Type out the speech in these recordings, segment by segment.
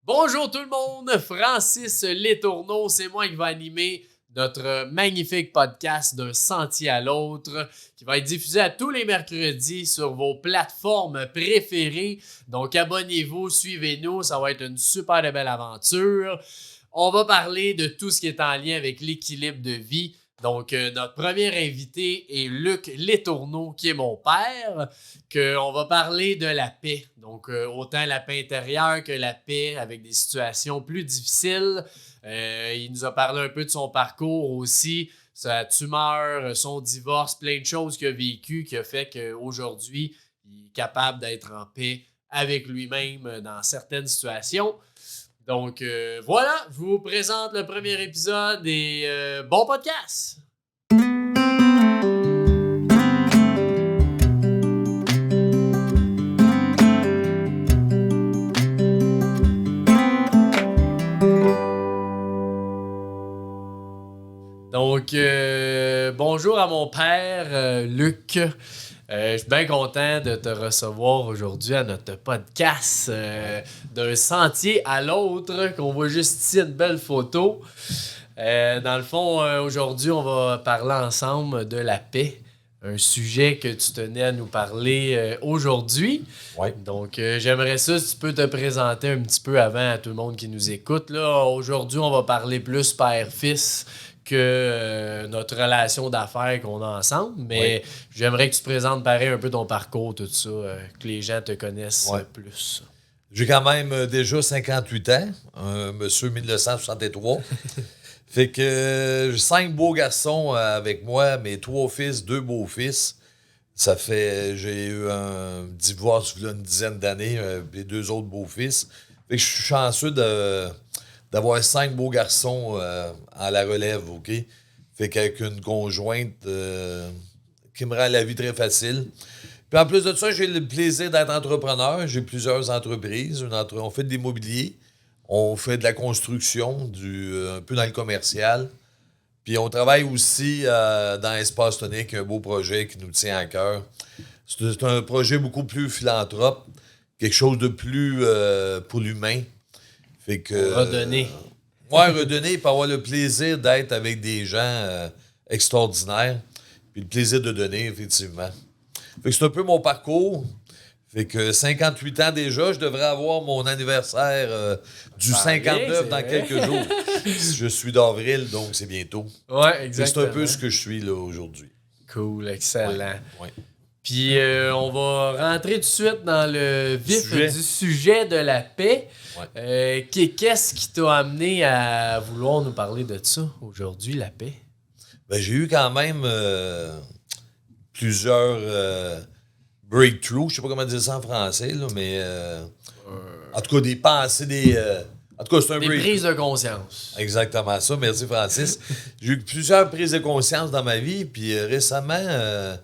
Bonjour tout le monde, Francis Letourneau, c'est moi qui va animer notre magnifique podcast d'un sentier à l'autre qui va être diffusé à tous les mercredis sur vos plateformes préférées. Donc abonnez-vous, suivez-nous, ça va être une super belle aventure. On va parler de tout ce qui est en lien avec l'équilibre de vie. Donc, notre premier invité est Luc Letourneau, qui est mon père, qu'on va parler de la paix. Donc, autant la paix intérieure que la paix avec des situations plus difficiles. Il nous a parlé un peu de son parcours aussi, sa tumeur, son divorce, plein de choses qu'il a vécues qui a fait qu'aujourd'hui, il est capable d'être en paix avec lui-même dans certaines situations. Donc voilà, je vous présente le premier épisode et bon podcast! Donc, bonjour à mon père, Luc. Je suis bien content de te recevoir aujourd'hui à notre podcast d'un sentier à l'autre, qu'on voit juste ici une belle photo. Dans le fond, aujourd'hui, on va parler ensemble de la paix, un sujet que tu tenais à nous parler aujourd'hui. Oui. Donc, j'aimerais ça, si tu peux te présenter un petit peu avant à tout le monde qui nous écoute. Là, aujourd'hui, on va parler plus père-fils que notre relation d'affaires qu'on a ensemble. Mais j'aimerais que tu te présentes pareil un peu ton parcours, tout ça, que les gens te connaissent plus. J'ai quand même déjà 58 ans, un monsieur 1963. Fait que j'ai 5 beaux garçons avec moi, mes 3 fils, 2 beaux-fils. Ça fait, j'ai eu un divorce il y a une dizaine d'années, les 2 autres beaux-fils. Fait que je suis chanceux d'avoir 5 beaux garçons à la relève, OK? Fait qu'avec une conjointe qui me rend la vie très facile. Puis en plus de ça, j'ai le plaisir d'être entrepreneur. J'ai plusieurs entreprises. On fait de l'immobilier, on fait de la construction, un peu dans le commercial. Puis on travaille aussi dans Espace Tonique, un beau projet qui nous tient à cœur. C'est un projet beaucoup plus philanthrope, quelque chose de plus pour l'humain. Fait que, redonner. Redonner, puis avoir le plaisir d'être avec des gens extraordinaires. Puis le plaisir de donner, effectivement. Fait que c'est un peu mon parcours. Fait que 58 ans déjà, je devrais avoir mon anniversaire du 59 dans quelques jours. Je suis d'avril, donc c'est bientôt. Ouais, exactement. C'est un peu ce que je suis là aujourd'hui. Cool, excellent. Ouais. Puis on va rentrer tout de suite dans le vif du sujet de la paix. Ouais. Qu'est-ce qui t'a amené à vouloir nous parler de ça aujourd'hui, la paix? Ben, j'ai eu quand même plusieurs breakthroughs, je sais pas comment dire ça en français, là, mais en tout cas, des pensées, en tout cas, c'est un breakthrough. Des prises de conscience. Exactement ça, merci Francis. J'ai eu plusieurs prises de conscience dans ma vie, puis récemment,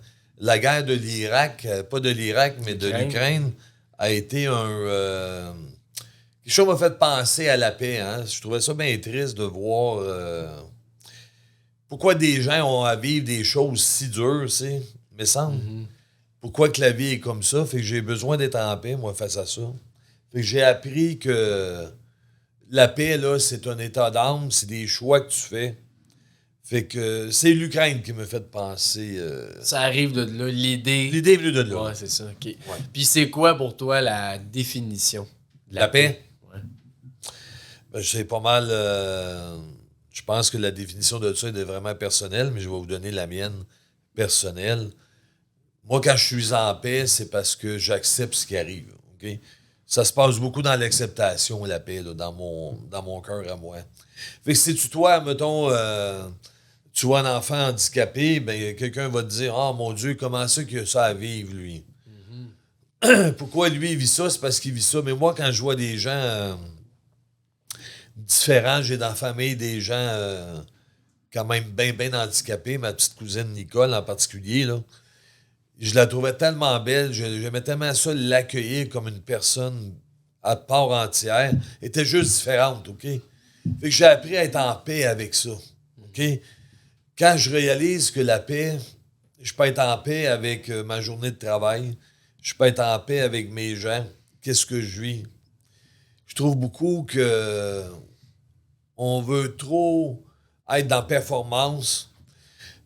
la guerre de l'Irak, pas de l'Irak, mais de l'Ukraine, a été quelque chose m'a fait penser à la paix. Hein? Je trouvais ça bien triste de voir pourquoi des gens ont à vivre des choses si dures, tu sais, me semble. Mm-hmm. Pourquoi que la vie est comme ça? Fait que j'ai besoin d'être en paix, moi, face à ça. Fait que j'ai appris que la paix, là, c'est un état d'âme, c'est des choix que tu fais. Fait que c'est l'Ukraine qui me fait penser. Ça arrive de là, l'idée. L'idée est venue de là. Ouais, c'est ça, OK. Ouais. Puis c'est quoi pour toi la définition de la paix? Ouais. Ben, c'est pas mal. Je pense que la définition de ça est vraiment personnelle, mais je vais vous donner la mienne personnelle. Moi, quand je suis en paix, c'est parce que j'accepte ce qui arrive. OK? Ça se passe beaucoup dans l'acceptation, la paix, là, dans mon cœur à moi. Fait que si toi, mettons, tu vois un enfant handicapé, ben quelqu'un va te dire « Ah, mon Dieu, comment ça qu'il a ça à vivre, lui? Pourquoi lui, il vit ça? C'est parce qu'il vit ça. » Mais moi, quand je vois des gens différents, j'ai dans la famille des gens quand même bien handicapés, ma petite cousine Nicole en particulier, là, je la trouvais tellement belle, j'aimais tellement ça l'accueillir comme une personne à part entière. Elle était juste différente, OK? Fait que j'ai appris à être en paix avec ça, OK? Quand je réalise que la paix, je peux être en paix avec ma journée de travail, je peux être en paix avec mes gens, qu'est-ce que je vis? je trouve beaucoup que on veut trop être dans performance.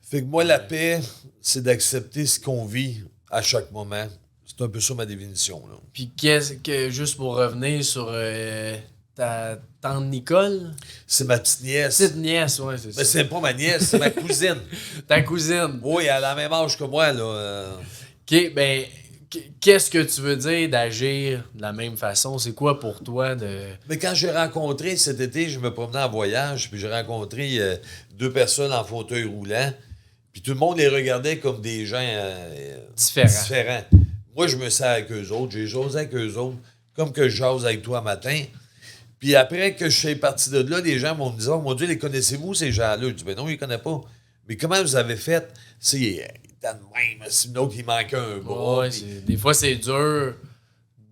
Fait que moi, la paix, c'est d'accepter ce qu'on vit à chaque moment. C'est un peu ça ma définition. Là. Puis juste pour revenir sur ta tante Nicole? C'est ma petite nièce. Petite nièce, ouais, c'est ça. Mais c'est pas ma nièce, c'est ma cousine. Ta cousine. Oui, elle a la même âge que moi. Là. OK, ben, qu'est-ce que tu veux dire d'agir de la même façon? C'est quoi pour toi de... Mais quand j'ai rencontré cet été, je me promenais en voyage, puis j'ai rencontré 2 personnes en fauteuil roulant, puis tout le monde les regardait comme des gens différents. Moi, je me sers avec eux autres, j'ai jasé avec eux autres, comme que je jase avec toi matin. Puis après que je suis parti de là, les gens m'ont dit « Oh mon Dieu, les connaissez-vous, ces gens-là? » Je dis « Ben non, ils ne connaissent pas. » Mais comment vous avez fait? C'est de même, si l'autre, il manquait un bras. Ouais, des fois, c'est dur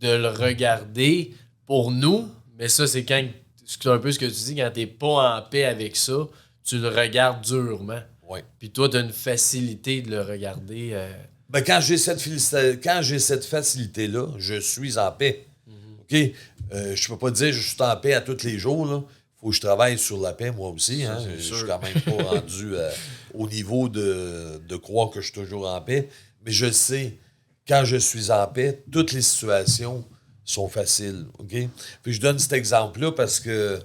de le regarder pour nous, mais ça, c'est un peu ce que tu dis, quand t'es pas en paix avec ça, tu le regardes durement. Ouais. Puis toi, t'as une facilité de le regarder. Ben, quand j'ai cette facilité-là, je suis en paix. OK? Je peux pas dire que je suis en paix à tous les jours. Là. Faut que je travaille sur la paix, moi aussi. Hein? Je suis quand même pas rendu au niveau de croire que je suis toujours en paix. Mais je sais, quand je suis en paix, toutes les situations sont faciles. OK? Puis je donne cet exemple-là parce que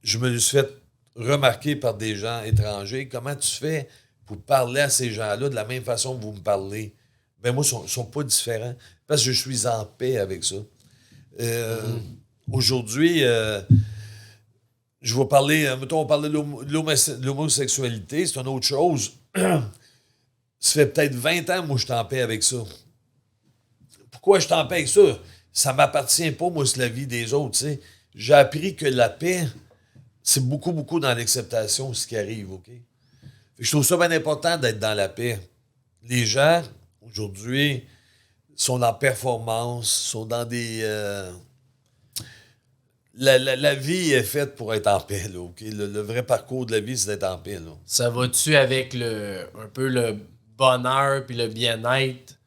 je me suis fait remarquer par des gens étrangers. Comment tu fais pour parler à ces gens-là de la même façon que vous me parlez? Ben moi, ils sont pas différents parce que je suis en paix avec ça. Aujourd'hui, je vais parler, mettons, on parlait de l'homosexualité, c'est une autre chose. Ça fait peut-être 20 ans, moi, je suis en paix avec ça. Pourquoi je suis en paix avec ça? Ça m'appartient pas, moi, c'est la vie des autres, tu sais. J'ai appris que la paix, c'est beaucoup, beaucoup dans l'acceptation, ce qui arrive, OK? Je trouve ça bien important d'être dans la paix. Les gens, aujourd'hui, sont dans performance, sont dans des... La vie est faite pour être en paix, là, OK? Le vrai parcours de la vie, c'est d'être en paix, là. Ça va-tu avec un peu le bonheur puis le bien-être?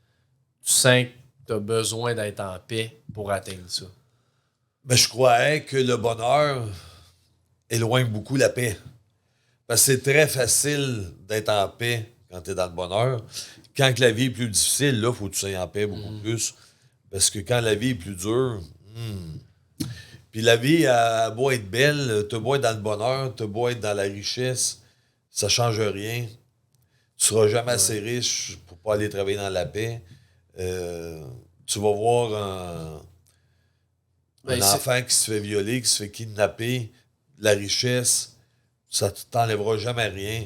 Tu sens que tu as besoin d'être en paix pour atteindre ça? Ben, je croyais que le bonheur éloigne beaucoup la paix. Parce que c'est très facile d'être en paix quand tu es dans le bonheur. Quand que la vie est plus difficile, là, il faut que tu sois en paix beaucoup plus. Parce que quand la vie est plus dure... Puis la vie, elle beau être belle, t'as beau être dans le bonheur, t'as beau être dans la richesse, ça change rien. Tu seras jamais assez riche pour pas aller travailler dans la paix. Tu vas voir un enfant qui se fait violer, qui se fait kidnapper, la richesse, ça t'enlèvera jamais rien.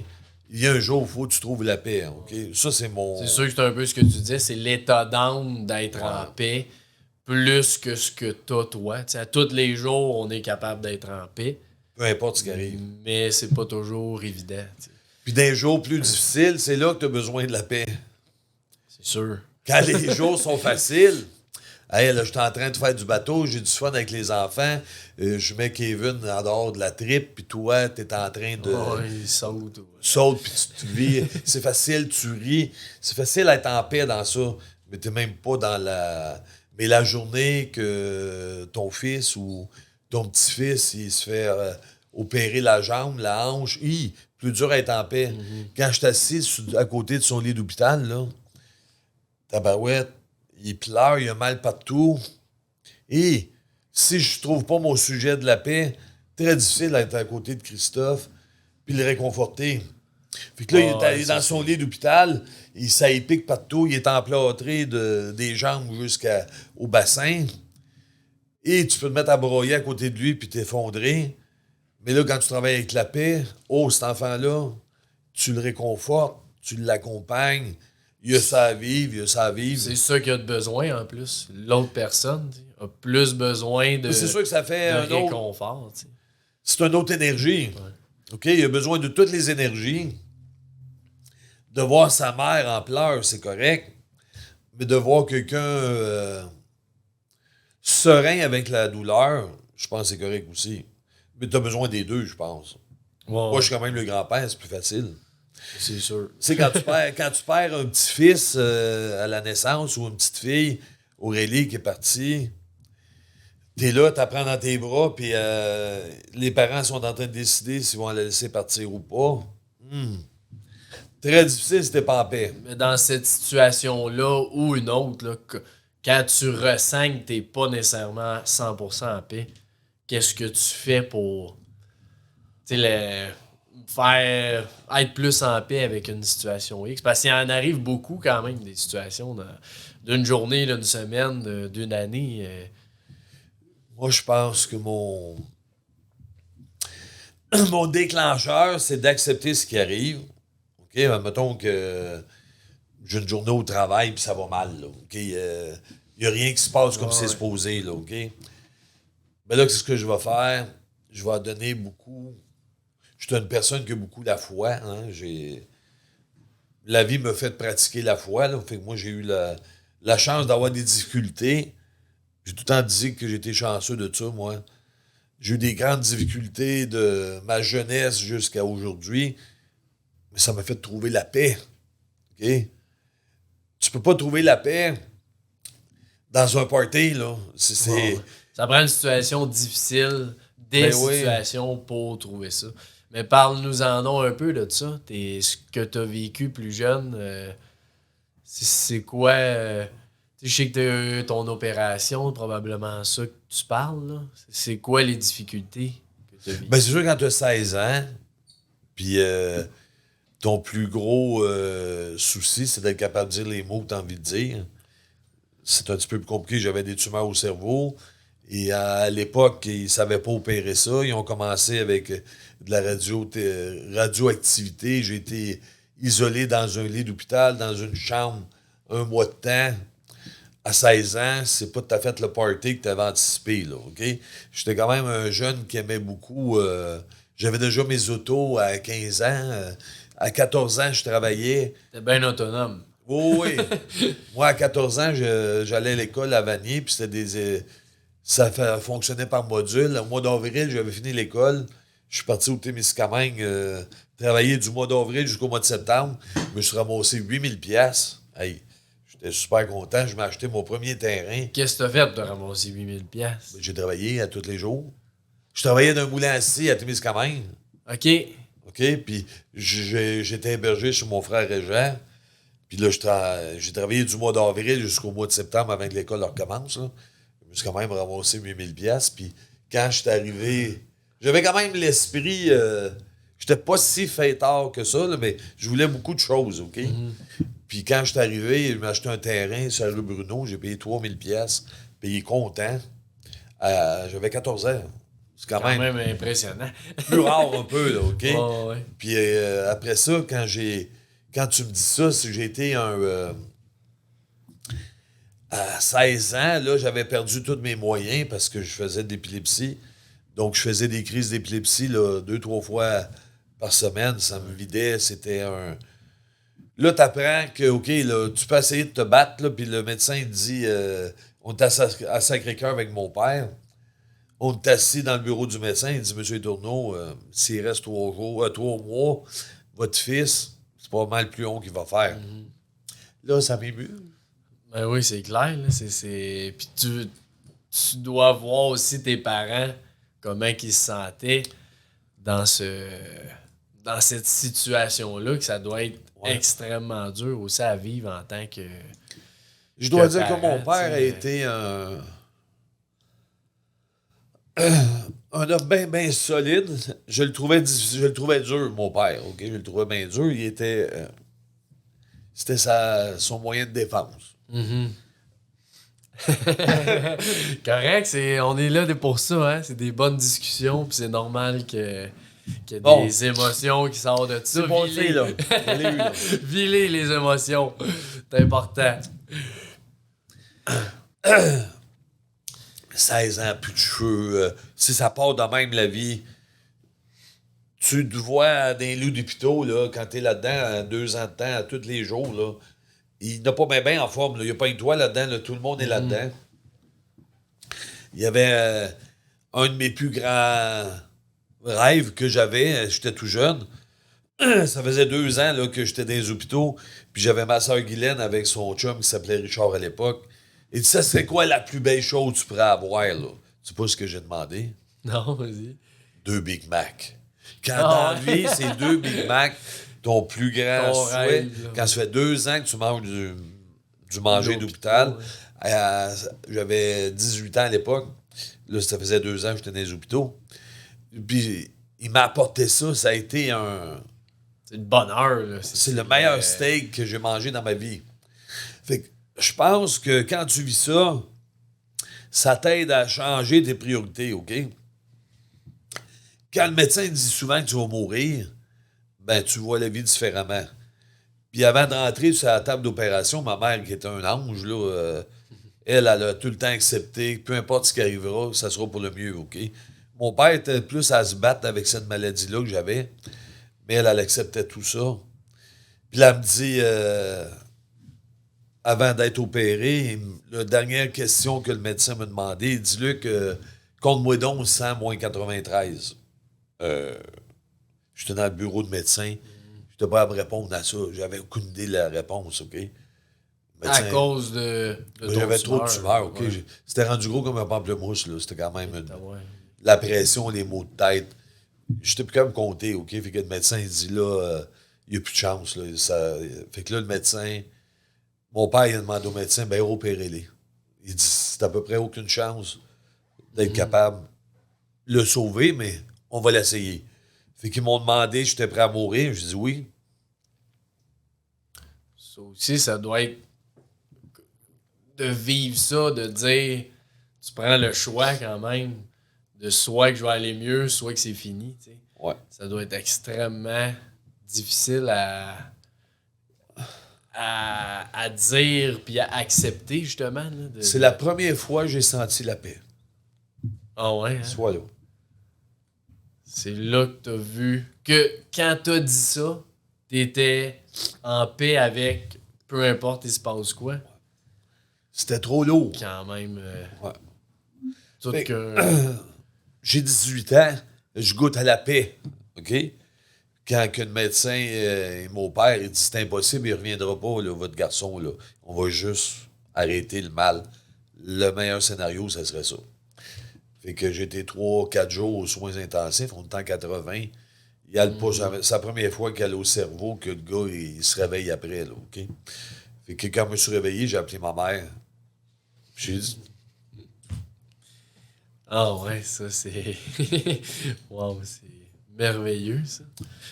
Il y a un jour où il faut que tu trouves la paix, OK? Ça, c'est mon... C'est sûr que c'est un peu ce que tu disais, c'est l'état d'âme d'être en paix, plus que ce que t'as, toi. T'sais, à tous les jours, on est capable d'être en paix. Peu importe ce qui arrive. Mais c'est pas toujours évident. T'sais. Puis des jours plus difficiles, c'est là que tu as besoin de la paix. C'est sûr. Quand les jours sont faciles, hey, là, je suis en train de faire du bateau, j'ai du fun avec les enfants, je mets Kevin en dehors de la tripe, puis toi, t'es en train de... Oh, il saute. Saute, puis tu vis. C'est facile, tu ris. C'est facile d'être en paix dans ça, mais t'es même pas dans la... Mais la journée que ton fils ou ton petit-fils, il se fait opérer la jambe, la hanche, plus dur à être en paix. Quand je suis assis à côté de son lit d'hôpital, là, tabarouette, il pleure, il a mal partout. Et si je trouve pas mon sujet de la paix, très difficile d'être à côté de Christophe puis le réconforter. Fait que là, il est dans son lit d'hôpital, ça y pique partout, il est emplâtré des jambes jusqu'au bassin. Et tu peux te mettre à broyer à côté de lui puis t'effondrer. Mais là, quand tu travailles avec la paix, cet enfant-là, tu le réconfortes, tu l'accompagnes, il a ça à vivre, C'est ça qu'il a de besoin en plus. L'autre personne a plus besoin de, c'est sûr que ça fait de réconfort. T'sais. C'est une autre énergie. Ouais. OK? Il a besoin de toutes les énergies. De voir sa mère en pleurs, c'est correct. Mais de voir quelqu'un serein avec la douleur, je pense que c'est correct aussi. Mais tu as besoin des deux, je pense. Ouais. Moi, je suis quand même le grand-père, c'est plus facile. C'est sûr. Tu sais, quand tu perds un petit-fils à la naissance ou une petite fille, Aurélie qui est partie, T'es là, t'apprends dans tes bras, puis les parents sont en train de décider s'ils vont la laisser partir ou pas. Très difficile si t'es pas en paix. Mais dans cette situation-là ou une autre, là, quand tu ressens que t'es pas nécessairement 100% en paix, qu'est-ce que tu fais pour faire être plus en paix avec une situation X? Parce qu'il en arrive beaucoup quand même des situations d'une journée, d'une semaine, d'une année. Moi, je pense que mon déclencheur, c'est d'accepter ce qui arrive. OK? Mettons que j'ai une journée au travail puis ça va mal. Là, OK? Il n'y a rien qui se passe comme c'est supposé. Là, OK? Mais là, qu'est-ce que je vais faire? Je vais donner beaucoup. Je suis une personne qui a beaucoup la foi. Hein? La vie me fait pratiquer la foi. Là. Fait que moi, j'ai eu la chance d'avoir des difficultés. J'ai tout le temps dit que j'étais chanceux de ça, moi. J'ai eu des grandes difficultés de ma jeunesse jusqu'à aujourd'hui, mais ça m'a fait trouver la paix. OK? Tu peux pas trouver la paix dans un party, là. Ça prend une situation difficile, situations pour trouver ça. Mais parle-nous-en un peu de ça. Ce que tu as vécu plus jeune, c'est quoi... je sais que tu as eu ton opération, probablement ça que tu parles. Là. C'est quoi les difficultés que tu as vécues? Ben, c'est sûr, quand tu as 16 ans, puis ton plus gros souci, c'est d'être capable de dire les mots que tu as envie de dire. C'est un petit peu plus compliqué. J'avais des tumeurs au cerveau. Et à l'époque, ils ne savaient pas opérer ça. Ils ont commencé avec de la radioactivité. J'ai été isolé dans un lit d'hôpital, dans une chambre, un mois de temps. À 16 ans, c'est pas tout à fait le party que tu avais anticipé, là, OK? J'étais quand même un jeune qui aimait beaucoup... j'avais déjà mes autos à 15 ans. À 14 ans, je travaillais. T'es bien autonome. Oui. Moi, à 14 ans, j'allais à l'école à Vanier, puis c'était ça fonctionnait par module. Au mois d'avril, j'avais fini l'école. Je suis parti au Témiscamingue travailler du mois d'avril jusqu'au mois de septembre. Je me suis ramassé 8000 $. Hey, j'étais super content. Je m'ai acheté mon premier terrain. Qu'est-ce que t'as fait de ramasser 8000 $? J'ai travaillé à tous les jours. Je travaillais d'un moulin à scie à Témiscamingue. OK. OK? Puis j'étais hébergé chez mon frère Régent. Puis là, j'ai travaillé du mois d'avril jusqu'au mois de septembre avant que l'école recommence. Là. Je me suis quand même ramassé 8000 $. Puis quand je suis arrivé, j'avais quand même l'esprit... j'étais pas si fêtard que ça, là, mais je voulais beaucoup de choses, OK? Puis quand je suis arrivé, je m'ai acheté un terrain sur la rue Bruno. J'ai payé 3000 $. Payé content. J'avais 14 ans. C'est quand même impressionnant. plus rare un peu, là, OK? Ouais. Puis après ça, quand tu me dis ça, c'est que j'ai été à 16 ans, là, j'avais perdu tous mes moyens parce que je faisais de l'épilepsie. Donc, je faisais des crises d'épilepsie là, 2-3 fois par semaine. Ça me vidait. C'était un... Là, tu apprends que, OK, là, tu peux essayer de te battre, là, puis le médecin il dit... on est à Sacré-Cœur avec mon père. On est assis dans le bureau du médecin. Il dit, Monsieur Tourneau, s'il reste 3 mois, votre fils, c'est pas mal plus long qu'il va faire. Là, ça m'émue. Ben oui, c'est clair. Là. Puis tu dois voir aussi tes parents, comment ils se sentaient dans cette situation-là, que ça doit être extrêmement dur aussi à vivre en tant que... Je dois dire que mon père a été un homme bien solide. Je le trouvais dur, mon père. OK? Je le trouvais bien dur. Il était... c'était son moyen de défense. Correct, on est là pour ça, hein? C'est des bonnes discussions, puis c'est normal qu'il y ait des émotions qui sortent de ça. C'est bon, là. Viler les émotions. C'est important. 16 ans, plus de cheveux. Si ça part de même la vie, tu te vois dans les lits d'hôpitaux, là, quand t'es là-dedans, 2 ans de temps, tous les jours, là. Il n'est pas bien en forme. Là. Il n'y a pas une toi là-dedans. Là. Tout le monde est là-dedans. Il y avait un de mes plus grands rêves que j'avais. J'étais tout jeune. Ça faisait 2 ans là, que j'étais dans les hôpitaux. Puis j'avais ma soeur Guylaine avec son chum qui s'appelait Richard à l'époque. Il dit, ça serait quoi la plus belle chose que tu pourrais avoir, là? C'est pas ce que j'ai demandé. Non, vas-y. 2 Big Mac. Quand dans la vie, c'est 2 Big Mac, ton plus grand Ton souhait. rêve, là. Quand ça fait 2 ans que tu manges du manger d'hôpital, j'avais 18 ans à l'époque. Là, ça faisait 2 ans que j'étais dans les hôpitaux. Puis, il m'a apporté ça. Ça a été C'est le bonheur, là. C'est le meilleur steak que j'ai mangé dans ma vie. Fait que je pense que quand tu vis ça, ça t'aide à changer tes priorités, OK? Quand le médecin dit souvent que tu vas mourir, ben tu vois la vie différemment. Puis avant de rentrer sur la table d'opération, ma mère, qui est un ange, là, elle a tout le temps accepté, peu importe ce qui arrivera, ça sera pour le mieux, OK? Mon père était plus à se battre avec cette maladie-là que j'avais, mais elle acceptait tout ça. Puis là, elle me dit, avant d'être opéré, la dernière question que le médecin m'a demandé, dis-Luc, compte-moi donc 100 moins 93. J'étais dans le bureau de médecin. J'étais pas à me répondre à ça. J'avais aucune idée de la réponse, OK? À cause de ton j'avais trop de tumeurs, OK? Ouais. C'était rendu gros comme un pamplemousse, là. C'était quand même Ouais. la pression, les maux de tête. J'étais plus capable de compter, OK? Fait que le médecin, il dit, là, il n'y a plus de chance, là. Fait que là, le médecin... Mon père, il a demandé au médecin, ben, opérez-les. Il dit, c'est à peu près aucune chance d'être capable de le sauver, mais on va l'essayer. Fait qu'ils m'ont demandé si j'étais prêt à mourir. Je dis oui. Ça aussi, ça doit être de vivre ça, de dire, tu prends le choix quand même, de soit que je vais aller mieux, soit que c'est fini, tu sais. Ouais. Ça doit être extrêmement difficile à dire puis à accepter, justement. Là, C'est la première fois que j'ai senti la paix. Ah ouais, hein? Soit là. C'est là que t'as vu que quand t'as dit ça, t'étais en paix avec peu importe il se passe quoi. C'était trop lourd. Quand même. Ouais. Tout Fait- que. J'ai 18 ans, je goûte à la paix. OK? Quand que le médecin et mon père, il dit c'est impossible, il ne reviendra pas, là, votre garçon. Là. On va juste arrêter le mal. Le meilleur scénario, ça serait ça. Fait que j'ai été 3-4 jours aux soins intensifs, on est en 80. Il a pas jamais. C'est la première fois qu'il a au cerveau que le gars il se réveille après. Là, OK? Fait que quand je me suis réveillé, j'ai appelé ma mère. J'ai dit Ah ouais, ça c'est. Wow, c'est merveilleux ça.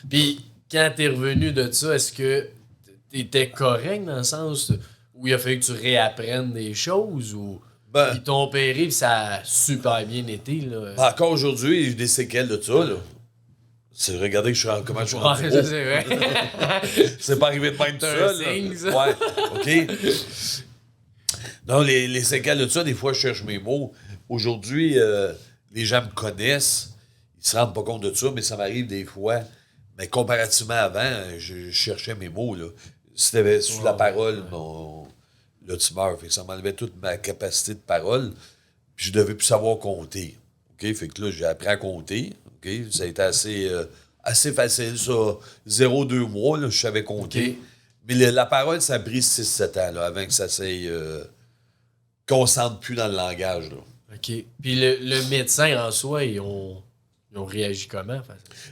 Puis quand t'es revenu de ça, est-ce que t'étais correct dans le sens où il a fallu que tu réapprennes des choses ou ben, ils t'ont opéré puis ça a super bien été là? encore aujourd'hui, j'ai des séquelles de ça. Là. C'est regardez que comment je suis rendu Ouais, gros. ça c'est vrai. C'est pas arrivé de même tout C'est ça. un signe, ça. Ouais, OK. Non, les séquelles de ça, des fois, je cherche mes mots. Aujourd'hui, les gens me connaissent. Ils se rendent pas compte de ça, mais ça m'arrive des fois. Mais comparativement à avant, je cherchais mes mots. Là. C'était sur la parole, là, tu meurs. Fait que ça m'enlevait toute ma capacité de parole. Puis je devais plus savoir compter. OK? Fait que là, j'ai appris à compter. OK? Ça a été assez facile, ça. 0-2 mois, là, je savais compter. OK. Mais la parole, ça a pris 6-7 ans, là, avant que ça s'aille concentre plus dans le langage, là. OK. Puis le médecin en soi, ils ont réagi comment?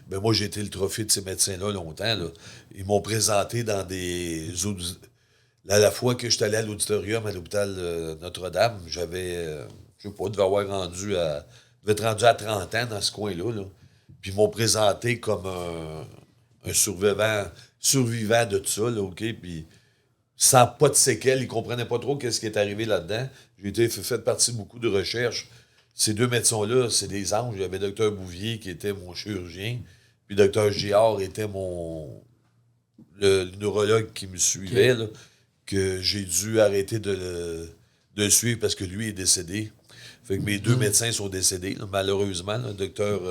Ben moi, j'ai été le trophée de ces médecins-là longtemps. Là. Ils m'ont présenté dans la fois que j'étais allé à l'auditorium à l'hôpital Notre-Dame, j'avais, je sais pas, devait être rendu à 30 ans dans ce coin-là. Là. Puis ils m'ont présenté comme un survivant de tout ça, là, OK? Puis sans pas de séquelles, ils comprenaient pas trop qu'est-ce qui est arrivé là-dedans. J'ai été fait partie de beaucoup de recherches. Ces deux médecins-là, c'est des anges. Il y avait Dr Bouvier qui était mon chirurgien, puis Dr Giard était le neurologue qui me suivait, là, que j'ai dû arrêter de le suivre parce que lui est décédé. Fait que mes deux médecins sont décédés, là, malheureusement. Le docteur,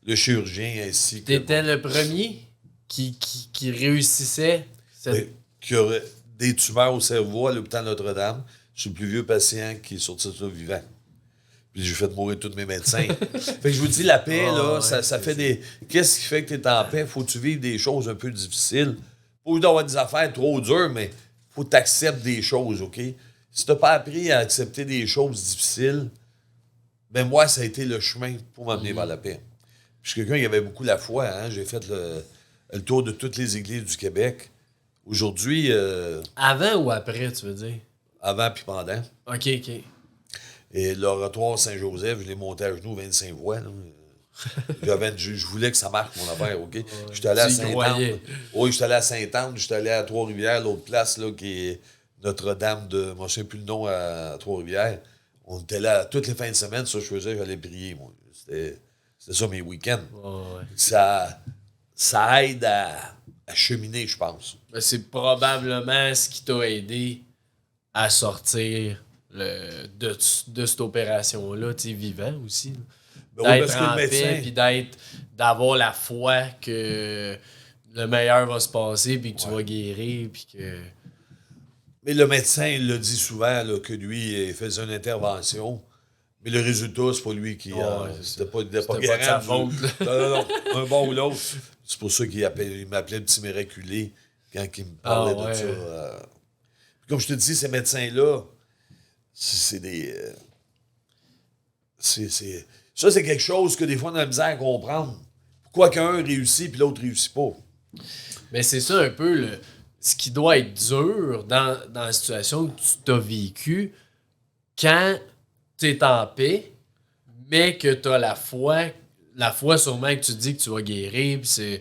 le chirurgien ainsi que... T'étais le premier qui réussissait cette... qui aurait des tumeurs au cerveau à l'hôpital Notre-Dame. Je suis le plus vieux patient qui est sorti de ça vivant. Puis j'ai fait mourir tous mes médecins. Fait que je vous dis, la paix, là, ouais, ça fait des... Qu'est-ce qui fait que tu es en paix? Faut que tu vives des choses un peu difficiles. Faut d'avoir des affaires trop dures, mais faut que tu acceptes des choses, OK? Si tu n'as pas appris à accepter des choses difficiles, Ben moi, ça a été le chemin pour m'amener vers la paix. Je suis quelqu'un qui avait beaucoup la foi. Hein? J'ai fait le tour de toutes les églises du Québec. Aujourd'hui, Avant ou après, tu veux dire? avant puis pendant. OK. Et l'oratoire Saint-Joseph, je l'ai monté à genoux 25 fois. Là. Je voulais que ça marche, mon affaire, OK? J'étais allé à Tu y Sainte-Anne. croyais. Oui, j'étais allé à Sainte-Anne, j'étais allé à Trois-Rivières, l'autre place, là, qui est Notre-Dame de... Je ne sais plus le nom à Trois-Rivières. On était là toutes les fins de semaine, ça je faisais, j'allais prier, moi. C'était ça mes week-ends. Ouais. Ça aide à cheminer, je pense. Ben, c'est probablement ce qui t'a aidé à sortir de cette opération-là, tu sais, vivant aussi. Là. Ben oui, D'être parce que le en paix, médecin... puis d'avoir la foi que le meilleur va se passer, puis que tu vas guérir, puis que... Mais le médecin, il le dit souvent, là, que lui, il faisait une intervention, mais le résultat, c'est pas lui qui... c'était pas de sa faute. Non, un bon ou l'autre. C'est pour ça qu'il m'appelait le petit miraculé quand il me parlait de ça. Comme je te dis, ces médecins-là, c'est des... Ça, c'est quelque chose que des fois, on a la misère à comprendre. Pourquoi qu'un réussit puis l'autre réussit pas? Mais c'est ça un peu ce qui doit être dur dans la situation que tu t'as vécu quand tu es en paix, mais que tu as la foi sûrement que tu te dis que tu vas guérir, puis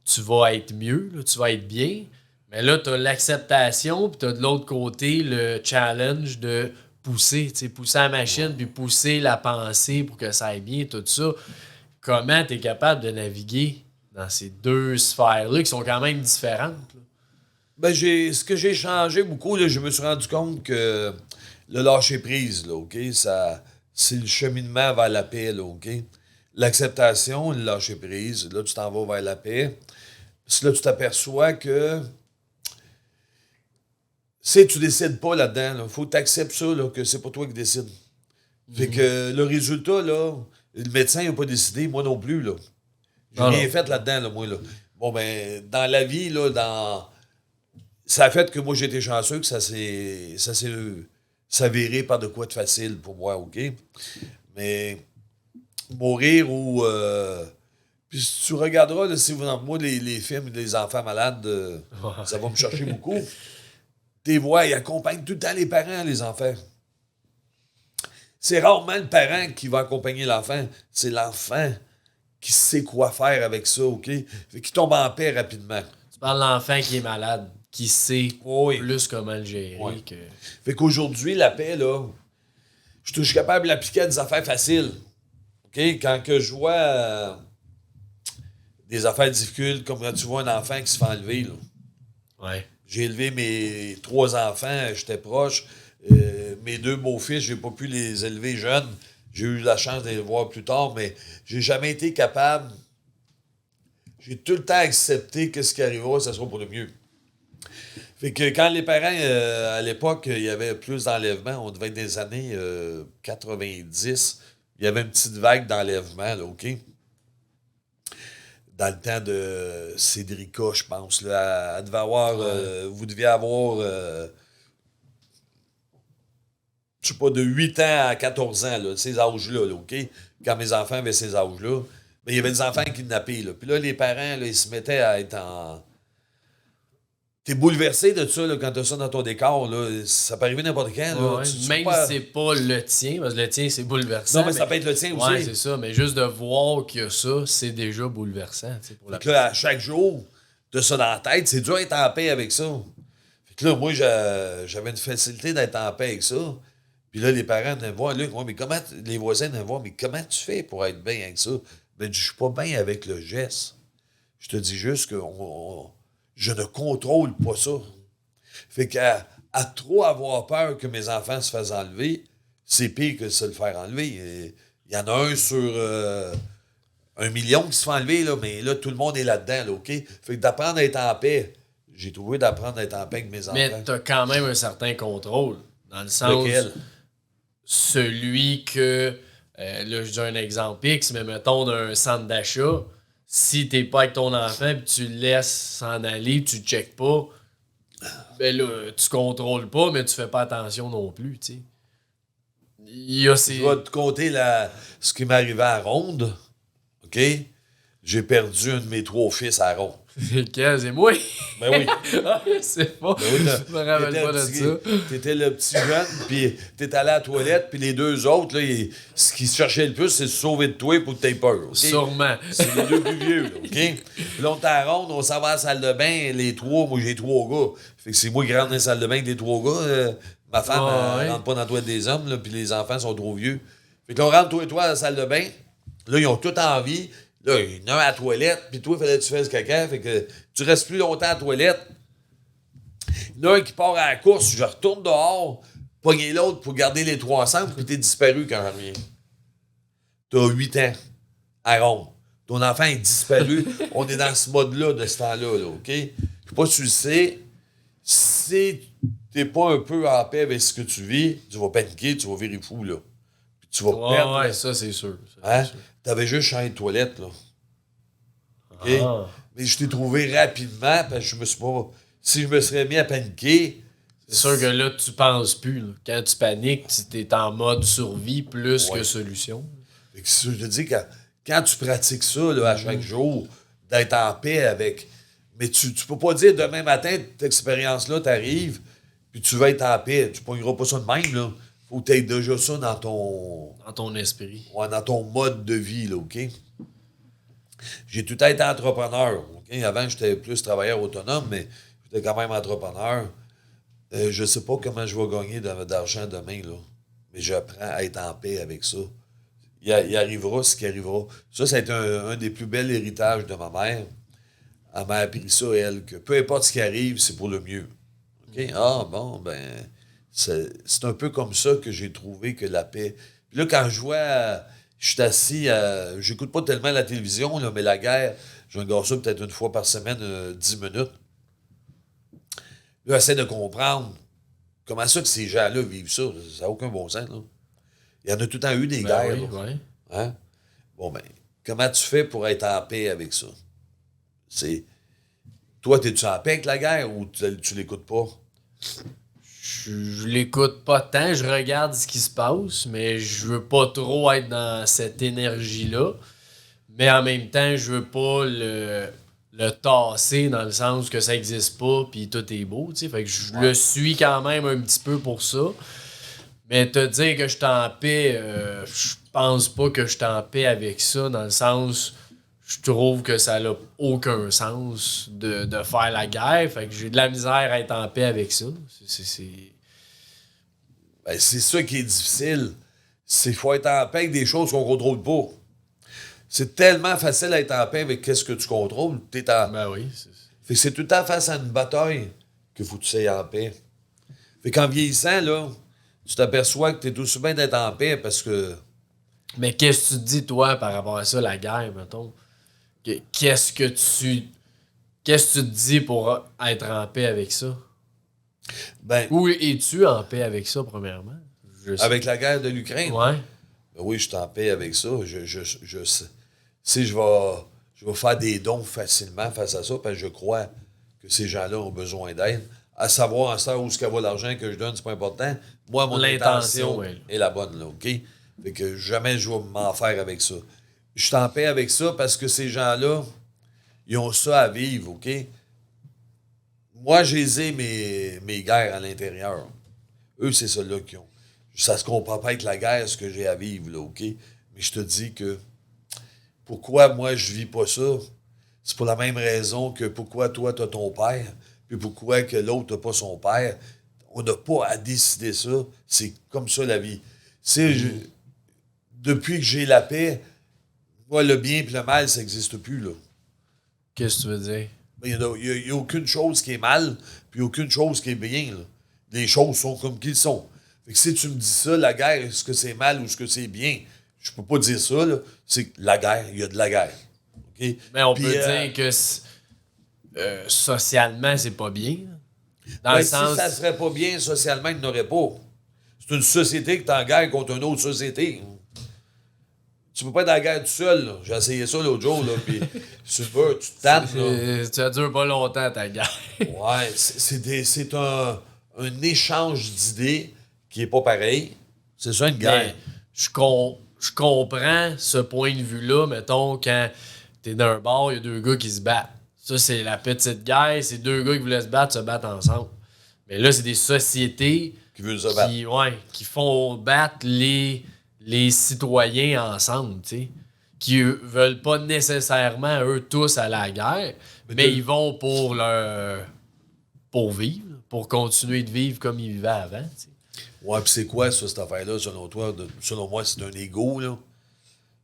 tu vas être mieux, là, tu vas être bien. Mais là, tu as l'acceptation, puis tu as de l'autre côté le challenge de pousser la machine, puis pousser la pensée pour que ça aille bien, tout ça. Comment tu es capable de naviguer dans ces deux sphères-là qui sont quand même différentes? Là? Ben, ce que j'ai changé beaucoup, là, je me suis rendu compte que le lâcher-prise, là, OK, c'est le cheminement vers la paix, là, OK? L'acceptation, le lâcher-prise, là, tu t'en vas vers la paix. Puis là, tu t'aperçois que si tu décides pas là-dedans, il faut que tu acceptes ça, là, que c'est pas toi qui décides. Fait que le résultat, là, le médecin n'a pas décidé, moi non plus, là. J'ai rien fait là-dedans, là, moi, là. Bon, ben, dans la vie, là, ça a fait que moi, j'ai été chanceux, que ça s'est s'avérer par de quoi de facile pour moi, OK? Mais mourir ou... puis si tu regarderas, là, si vous moi, les films des enfants malades, ça va me chercher beaucoup. Tes voix, ils accompagnent tout le temps les parents, les enfants. C'est rarement le parent qui va accompagner l'enfant. C'est l'enfant qui sait quoi faire avec ça, OK? Fait qu'il tombe en paix rapidement. Tu parles de l'enfant qui est malade, qui sait plus comment le gérer. Oui. Que... Fait qu'aujourd'hui, la paix, là, je suis capable de l'appliquer à des affaires faciles. OK? Quand que je vois des affaires difficiles, comme quand tu vois un enfant qui se fait enlever, là. Ouais. J'ai élevé mes 3 enfants, j'étais proche. Mes 2 beaux-fils, j'ai pas pu les élever jeunes. J'ai eu la chance de les voir plus tard, mais j'ai jamais été capable. J'ai tout le temps accepté que ce qui arrivera, ça sera pour le mieux. Fait que quand les parents, à l'époque, il y avait plus d'enlèvements, on devait être des années 90, il y avait une petite vague d'enlèvements, là, OK? Dans le temps de Cédrica, je pense. Là, elle devait avoir... vous deviez avoir... je sais pas, de 8 ans à 14 ans, là, ces âges-là, là, OK? Quand mes enfants avaient ces âges-là, ben, il y avait des enfants kidnappés, là. Puis là, les parents, là, ils se mettaient à être en... T'es bouleversé de ça, là, quand t'as ça dans ton décor, là. Ça peut arriver n'importe quand, là. Ouais, Tu même pas... si c'est pas le tien, parce que le tien, c'est bouleversant. Non, mais ça peut être le tien aussi. Ouais, c'est ça. Mais juste de voir qu'il y a ça, c'est déjà bouleversant. Pour la... là, à chaque jour, t'as ça dans la tête. C'est dur d'être en paix avec ça. Fait que là, moi, j'avais une facilité d'être en paix avec ça. Puis là, les parents venaient me voir. Là, mais comment... Les voisins venaient me voir. Mais comment tu fais pour être bien avec ça? Ben, je suis pas bien avec le geste. Je te dis juste que je ne contrôle pas ça. Fait qu'à trop avoir peur que mes enfants se fassent enlever, c'est pire que de se le faire enlever. Il y en a un sur 1 million qui se fait enlever, là, mais là, tout le monde est là-dedans, là, OK? Fait que d'apprendre à être en paix, j'ai trouvé d'apprendre à être en paix avec mes enfants. Mais t'as quand même un certain contrôle. Dans le sens... Lequel? Celui que... là, je dis un exemple X, mais mettons d'un centre d'achat, si t'es pas avec ton enfant puis tu le laisses s'en aller, tu le checkes pas, ben là, tu contrôles pas, mais tu fais pas attention non plus, tu sais. Il y a ces... Je vais te compter ce qui m'est arrivé à Ronde. OK? J'ai perdu un de mes 3 fils à Ronde. C'est moi? Ben oui. C'est pas. Ben oui, Je me rappelle pas de ça. T'étais le petit jeune, puis t'es allé à la toilette, puis les 2 autres, là, ce qu'ils cherchaient le plus, c'est de se sauver de toi pour que t'aies peur. Okay? Sûrement. C'est les 2 plus vieux, là, OK? Puis là, on était à Ronde, on s'en va à la salle de bain, les 3, moi j'ai 3 gars. Fait que c'est moi qui rentre dans la salle de bain avec les 3 gars. Ma femme, elle rentre pas dans la toilette des hommes, là, puis les enfants sont trop vieux. Fait que là, on rentre toi et toi à la salle de bain. Là, ils ont tout envie. Là, il y en a un à la toilette, puis toi, il fallait que tu fasses caca. Fait que tu restes plus longtemps à la toilette. Il y en a un qui part à la course, je retourne dehors, pogner l'autre pour garder les 3 ensemble, puis t'es disparu quand je reviens. T'as 8 ans, à Ronde. Ton enfant est disparu. On est dans ce mode-là, de ce temps-là, là, OK? Je sais pas si tu le sais. Si t'es pas un peu en paix avec ce que tu vis, tu vas paniquer, tu vas virer fou, là. Puis tu vas perdre. Ouais, ça, c'est sûr. Hein? T'avais juste changé de toilette, là. OK? Ah. Mais je t'ai trouvé rapidement, parce que je me suis pas... Si je me serais mis à paniquer... C'est sûr que là, tu penses plus. Là. Quand tu paniques, tu es en mode survie plus que solution. Fait que je te dis, quand tu pratiques ça là, à chaque jour, d'être en paix avec... Mais tu peux pas dire demain matin, cette expérience-là t'arrive, puis tu vas être en paix. Tu pogneras pas ça de même, là. Faut que tu aies déjà ça dans ton... Dans ton esprit. Ouais, dans ton mode de vie, là, OK? J'ai tout le temps été entrepreneur, OK? Avant, j'étais plus travailleur autonome, mais j'étais quand même entrepreneur. Je sais pas comment je vais gagner d'argent demain, là. Mais j'apprends à être en paix avec ça. Il arrivera ce qui arrivera. Ça a été un des plus bels héritages de ma mère. Elle m'a appris ça, elle, que peu importe ce qui arrive, c'est pour le mieux. OK? Ah, bon, ben, c'est un peu comme ça que j'ai trouvé que la paix... Puis là, quand je vois... Je suis assis j'écoute pas tellement la télévision, là, mais la guerre, je regarde ça peut-être une fois par semaine, 10 minutes. Là, j'essaie de comprendre comment ça que ces gens-là vivent ça. Ça n'a aucun bon sens, là. Il y en a tout le temps eu des guerres. Oui, là. oui. Hein? Bon, ben, comment tu fais pour être en paix avec ça? Toi, t'es-tu en paix avec la guerre ou tu l'écoutes pas? Je l'écoute pas tant, je regarde ce qui se passe, mais je veux pas trop être dans cette énergie-là. Mais en même temps, je veux pas le tasser dans le sens que ça existe pas puis tout est beau, tu sais. Fait que je le suis quand même un petit peu pour ça. Mais te dire que je suis en paix, je pense pas que je suis en paix avec ça, dans le sens, je trouve que ça n'a aucun sens de faire la guerre. Fait que j'ai de la misère à être en paix avec ça. Ben, c'est ça qui est difficile. C'est qu'il faut être en paix avec des choses qu'on contrôle pas. C'est tellement facile d'être en paix avec qu'est-ce que tu contrôles. Ben oui. Fait que c'est tout le temps face à une bataille qu'il faut que tu sois en paix. Fait qu'en vieillissant, là, tu t'aperçois que t'es aussi bien d'être en paix parce que... Mais qu'est-ce que tu te dis, toi, par rapport à ça, la guerre, mettons? Qu'est-ce que tu te dis pour être en paix avec ça? Ben, Où es-tu en paix avec ça, premièrement? avec la guerre de l'Ukraine? Ouais. Ben oui, je suis en paix avec ça. Je sais. Si je vais faire des dons facilement face à ça, parce que je crois que ces gens-là ont besoin d'aide. À savoir, en ça, où ce va l'argent que je donne, c'est pas important. Moi, mon intention est la bonne, là, OK? Fait que jamais je vais m'en faire avec ça. Je suis en paix avec ça parce que ces gens-là, ils ont ça à vivre, OK? Moi, j'ai mes guerres à l'intérieur. Eux, c'est ça-là qu'ils ont. Ça se comprend pas avec la guerre, ce que j'ai à vivre, là, OK? Mais je te dis que pourquoi moi, je vis pas ça, c'est pour la même raison que pourquoi toi, t'as ton père, puis pourquoi que l'autre n'a pas son père. On n'a pas à décider ça. C'est comme ça, la vie. Depuis que j'ai la paix, moi, le bien et le mal, ça n'existe plus, là. Qu'est-ce que tu veux dire? Il n'y a aucune chose qui est mal, puis aucune chose qui est bien, là. Les choses sont comme qu'ils sont. Fait que si tu me dis ça, la guerre, est-ce que c'est mal ou est-ce que c'est bien? Je peux pas dire ça, là. C'est la guerre, il y a de la guerre. Okay? Mais on peut dire que socialement, c'est pas bien. Dans le sens... Si ça serait pas bien socialement, il n'aurait pas. C'est une société qui est en guerre contre une autre société. Tu peux pas être en guerre tout seul, là. J'ai essayé ça l'autre jour, là, puis tu veux, tu te tapes, là. Ça dure pas longtemps, ta guerre. Ouais, c'est un échange d'idées qui est pas pareil. C'est ça, une guerre. Mais je comprends ce point de vue-là, mettons, quand t'es dans un bar, il y a deux gars qui se battent. Ça, c'est la petite guerre, c'est deux gars qui voulaient se battre ensemble. Mais là, c'est des sociétés Qui veulent se battre. qui font battre les citoyens ensemble, tu sais. Qui veulent pas nécessairement, eux tous, à la guerre, mais ils vont pour vivre, pour continuer de vivre comme ils vivaient avant, tu sais. Ouais, puis c'est quoi, ça, cette affaire-là, selon toi? Selon moi, c'est un ego, là.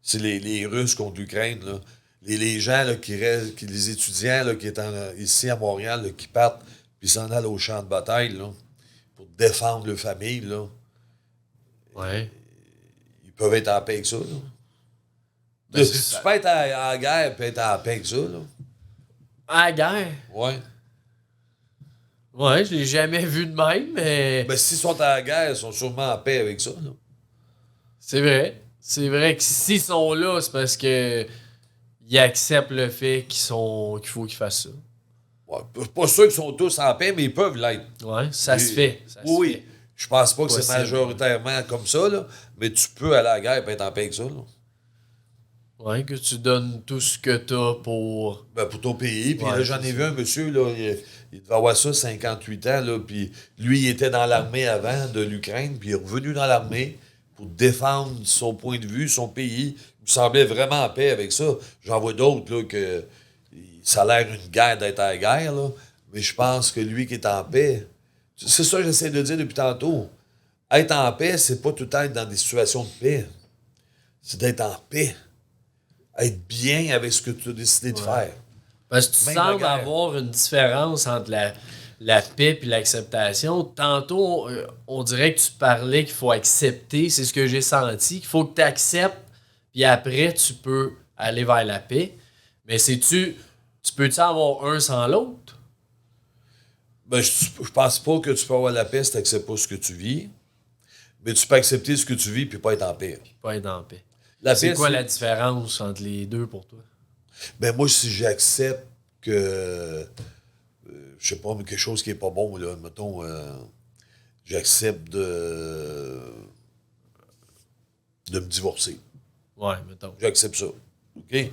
C'est les Russes contre l'Ukraine, là. Les gens, là, les étudiants, là, qui étant ici à Montréal, là, qui partent, puis s'en allent au champ de bataille, là, pour défendre leur famille, là. Ouais. Ils peuvent être en paix avec ça, là. Ben, Tu peux être en guerre et être en paix avec ça, là. À la guerre? Ouais. Ouais, je l'ai jamais vu de même, mais... Ben, s'ils sont en guerre, ils sont sûrement en paix avec ça, là. C'est vrai. C'est vrai que s'ils sont là, c'est parce que ils acceptent le fait qu'il faut qu'ils fassent ça. Ouais, pas sûr qu'ils sont tous en paix, mais ils peuvent l'être. Ouais, ça se fait. Oui. Je pense pas que c'est Possible. majoritairement comme ça, là, mais tu peux aller à la guerre et être en paix avec ça, là. Ouais, que tu donnes tout ce que t'as pour... Ben, pour ton pays. Puis Ouais, là, j'en ai vu un monsieur, là, il devait avoir ça, 58 ans, là, puis lui, il était dans l'armée avant de l'Ukraine, puis il est revenu dans l'armée pour défendre son point de vue, son pays. Il me semblait vraiment en paix avec ça. J'en vois d'autres, là, que ça a l'air une guerre d'être à la guerre, là, mais je pense que lui qui est en paix, c'est ça que j'essaie de dire depuis tantôt. Être en paix, c'est pas tout être dans des situations de paix. C'est d'être en paix. Être bien avec ce que tu as décidé de faire. Parce que tu Même la sembles guerre. avoir une différence entre la paix et l'acceptation. Tantôt, on dirait que tu parlais qu'il faut accepter. C'est ce que j'ai senti. Qu'il faut que tu acceptes, puis après, tu peux aller vers la paix. Mais tu peux-tu avoir un sans l'autre? Ben, je pense pas que tu peux avoir la paix si tu n'acceptes pas ce que tu vis. Mais tu peux accepter ce que tu vis puis pas être en paix. Pas être en paix. La C'est paix, quoi la différence entre les deux pour toi? Ben, moi, si j'accepte que. Je sais pas, mais quelque chose qui est pas bon, là, mettons. J'accepte de me divorcer. Ouais, mettons. J'accepte ça. OK?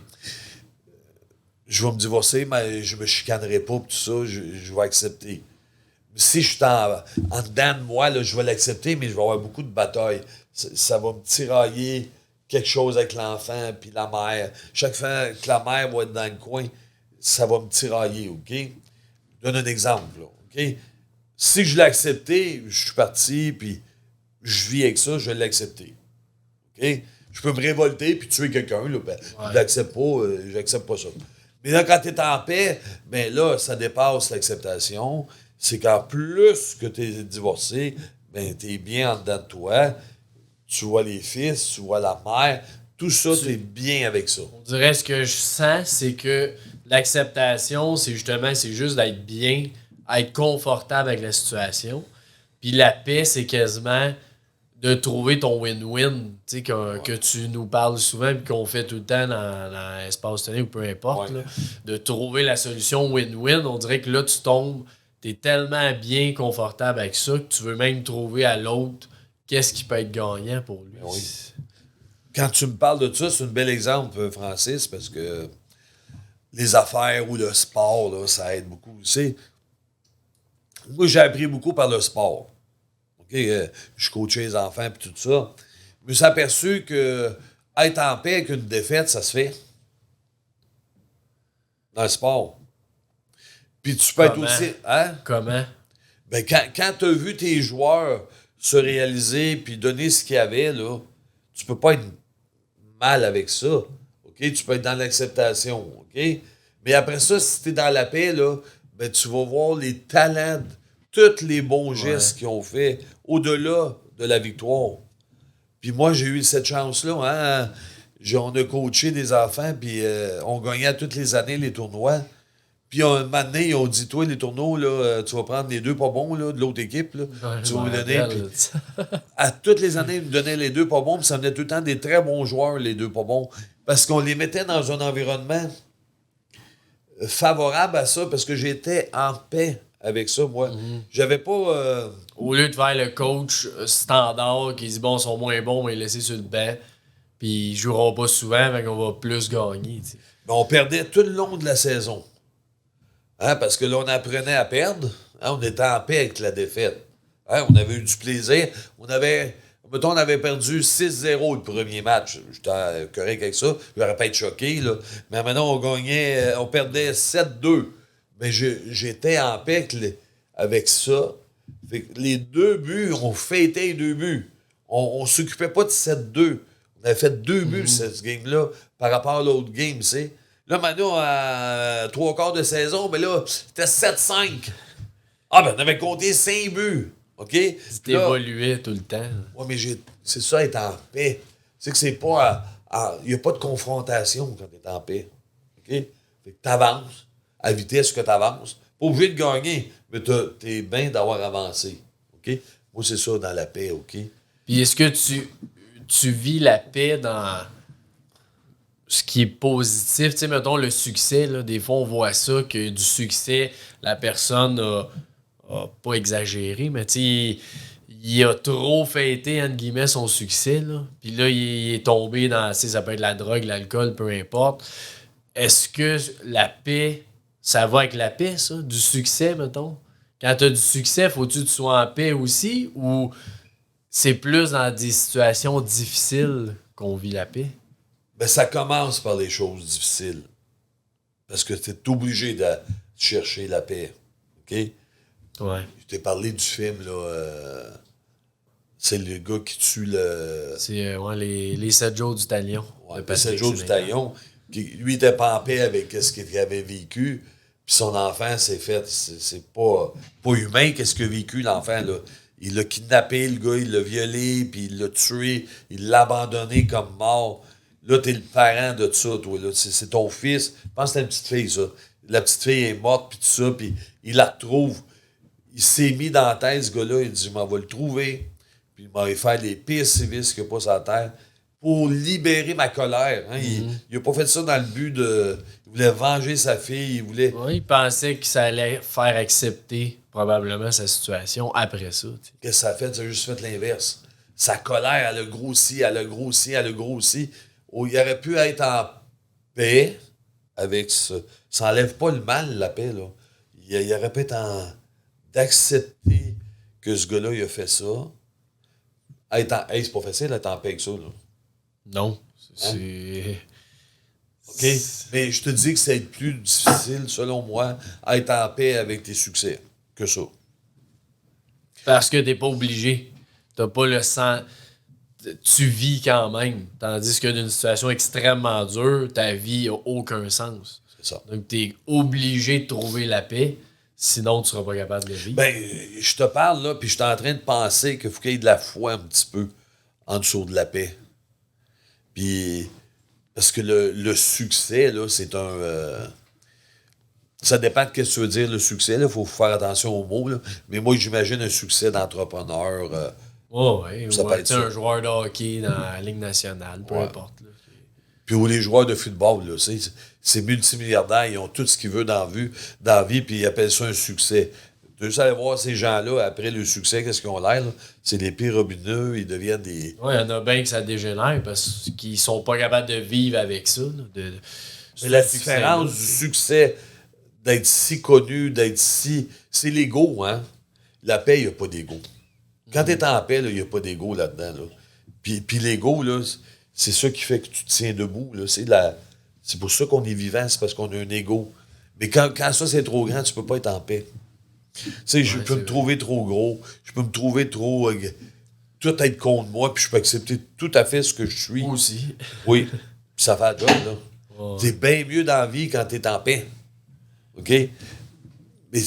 Je vais me divorcer, mais je me chicanerai pas, tout ça, je vais accepter. Si je suis en dedans de moi, là, je vais l'accepter, mais je vais avoir beaucoup de batailles. Ça va me tirailler quelque chose avec l'enfant puis la mère. Chaque fois que la mère va être dans le coin, ça va me tirailler, OK? Je donne un exemple, là, OK? Si je l'ai accepté, je suis parti, puis je vis avec ça, je vais l'accepter. OK? Je peux me révolter puis tuer quelqu'un, là, ben, je l'accepte pas, j'accepte pas ça. Mais là, quand tu es en paix, ben là, ça dépasse l'acceptation. C'est qu'en plus que tu es divorcé, ben tu es bien en dedans de toi. Tu vois les fils, tu vois la mère. Tout ça, tu es bien avec ça. On dirait ce que je sens, c'est que l'acceptation, c'est juste d'être bien, être confortable avec la situation. Puis la paix, c'est quasiment de trouver ton win-win, tu sais, que tu nous parles souvent et qu'on fait tout le temps dans l'espace tennis ou peu importe. Ouais. Là, de trouver la solution win-win. On dirait que là, t'es tellement bien confortable avec ça que tu veux même trouver à l'autre qu'est-ce qui peut être gagnant pour lui. Oui. Quand tu me parles de ça, c'est un bel exemple, Francis, parce que les affaires ou le sport, là, ça aide beaucoup. Tu sais, moi, j'ai appris beaucoup par le sport. OK? Je coachais les enfants et tout ça. Je me suis aperçu que être en paix avec une défaite, ça se fait. Dans le sport. Puis tu peux Comment? être aussi. Hein? Comment? Ben, quand tu as vu tes joueurs se réaliser puis donner ce qu'il y avait, là, tu peux pas être mal avec ça. OK? Tu peux être dans l'acceptation. OK? Mais après ça, si tu es dans la paix, là, ben, tu vas voir les talents, tous les bons gestes qu'ils ont fait au-delà de la victoire. Puis moi, j'ai eu cette chance-là. Hein? On a coaché des enfants, puis on gagnait toutes les années les tournois. Puis un moment donné, ils ont dit, toi, les tournois, là, tu vas prendre les deux pas bons là, de l'autre équipe. Là, tu vas me donner. Puis, à toutes les années, ils me donnaient les deux pas bons, puis ça venait tout le temps des très bons joueurs, les deux pas bons. Parce qu'on les mettait dans un environnement favorable à ça, parce que j'étais en paix avec ça, moi. J'avais pas... Au lieu de faire le coach standard qui dit bon, ils sont moins bons, on va les laisser sur le banc. Puis ils joueront pas souvent, fait qu'on va plus gagner. T'sais. Ben, on perdait tout le long de la saison. Hein, parce que là, on apprenait à perdre. Hein, on était en paix avec la défaite. Hein, on avait eu du plaisir. Mettons, on avait perdu 6-0 le premier match. J'étais correct avec ça. Je n'aurais pas été choqué, là. Mais maintenant, on perdait 7-2. Mais j'étais en paix avec ça. Fait que les 2 buts, on fêtait les 2 buts. On s'occupait pas de 7-2. On avait fait 2 buts cette game-là par rapport à l'autre game, tu sais. Là, maintenant, à 3/4 de saison, ben là, c'était 7-5. Ah, ben, on avait compté 5 buts. OK? T'évoluais tout le temps. Oui, mais c'est ça, être en paix. C'est que c'est pas... Il n'y a pas de confrontation quand t'es en paix. OK? Fait que t'avances à vitesse que t'avances. Pas obligé de gagner, mais t'es bien d'avoir avancé. OK? Moi, c'est ça, dans la paix, OK? Puis est-ce que tu vis la paix dans ce qui est positif? Tu sais, mettons, le succès, là, des fois, on voit ça, que du succès, la personne a pas exagéré, mais tu sais, il a trop fêté, entre guillemets, son succès, là. Puis là, il est tombé dans, tu sais, ça peut être la drogue, l'alcool, peu importe. Est-ce que la paix, ça va avec la paix, ça? Du succès, mettons? Quand tu as du succès, faut-tu que tu sois en paix aussi? Ou c'est plus dans des situations difficiles qu'on vit la paix? Ben, ça commence par les choses difficiles. Parce que tu es obligé de chercher la paix. OK? Ouais. Je t'ai parlé du film, là. C'est le gars qui tue le. C'est les 7 jours du talion. Ouais, le 7 jours du talion. Lui, il était pas en paix avec ce qu'il avait vécu. Puis son enfant s'est fait. C'est pas humain, qu'est-ce qu'il a vécu, l'enfant, là. Il l'a kidnappé, le gars, il l'a violé, puis il l'a tué, il l'a abandonné comme mort. Là, t'es le parent de ça, toi. Là. C'est ton fils. Je pense que c'était une petite fille, ça. La petite fille est morte, puis tout ça, puis il la retrouve. Il s'est mis dans la tête, ce gars-là. Il dit, je m'en vais le trouver. Puis il m'a fait les pires services qu'il n'y a pas sur la terre pour libérer ma colère. Hein. Il n'a pas fait ça dans le but de... Il voulait venger sa fille, il voulait... Ouais, il pensait que ça allait faire accepter probablement sa situation après ça. T'sais. Qu'est-ce que ça a fait? Ça a juste fait l'inverse. Sa colère, elle a grossi, elle a grossi, elle a grossi. Oh, il aurait pu être en paix avec ça. Ça n'enlève pas le mal, la paix, là. Il aurait pu être d'accepter que ce gars-là, il a fait ça. Hey, c'est pas facile d'être en paix avec ça, là. Non. C'est... OK? Mais je te dis que c'est plus difficile, selon moi, à être en paix avec tes succès que ça. Parce que t'es pas obligé. T'as pas le sang... Tu vis quand même. Tandis que d'une situation extrêmement dure, ta vie n'a aucun sens. C'est ça. Donc, t'es obligé de trouver la paix. Sinon, tu seras pas capable de vivre. Ben, je te parle, là, puis je suis en train de penser qu'il faut qu'il y ait de la foi un petit peu en dessous de la paix. Puis, parce que le succès, là, c'est un... ça dépend de ce que tu veux dire, le succès. Il faut faire attention aux mots. Là. Mais moi, j'imagine un succès d'entrepreneur. Ouais, ça peut être ça. Un joueur de hockey dans la Ligue nationale, peu importe. Là. Puis où les joueurs de football, là, c'est multimilliardaires, ils ont tout ce qu'ils veulent dans la vie, puis ils appellent ça un succès. Tu veux aller voir ces gens-là, après le succès, qu'est-ce qu'ils ont l'air? Là? C'est des pires robineux, ils deviennent des... Oui, il y en a bien que ça dégénère parce qu'ils sont pas capables de vivre avec ça. Là, mais la différence du succès, d'être si connu, d'être si... C'est l'ego, hein? La paix, il n'y a pas d'ego. Quand tu es en paix, il n'y a pas d'ego là-dedans. Là. Puis l'ego, là, c'est ça qui fait que tu te tiens debout. Là. C'est pour ça qu'on est vivant, c'est parce qu'on a un ego. Mais quand ça, c'est trop grand, tu peux pas être en paix. Tu sais, je peux me trouver trop gros, je peux me trouver trop... tout être contre moi, puis je peux accepter tout à fait ce que je suis. Moi aussi. Oui, puis ça fait la job, là. Ouais. T'es bien mieux dans la vie quand t'es en paix. OK? Mais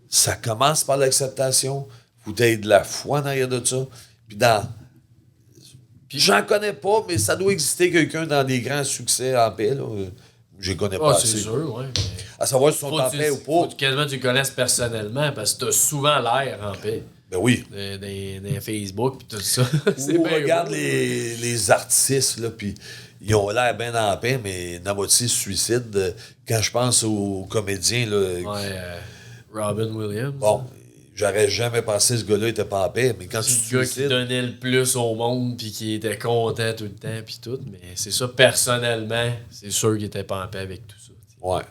ça commence par l'acceptation. Faut que t'aies de la foi dans arrière de ça. Puis j'en connais pas, mais ça doit exister quelqu'un dans des grands succès en paix, là. Je les connais pas assez. C'est sûr, oui. À savoir si ils sont en paix ou pas. Faut que quasiment tu connaisses personnellement parce que tu as souvent l'air en paix. Ben oui. Dans Facebook et tout ça. Ou regarde les artistes, là, puis ils ont l'air bien en paix, mais la moitié se suicide. Quand je pense aux comédiens, là, Robin Williams. Bon, j'aurais jamais pensé que ce gars-là était pas en paix, mais quand tu C'est te le gars qui suicides... donnait le plus au monde puis qui était content tout le temps puis tout. Mais c'est ça, personnellement, c'est sûr qu'il était pas en paix avec tout ça. T'sais. Ouais.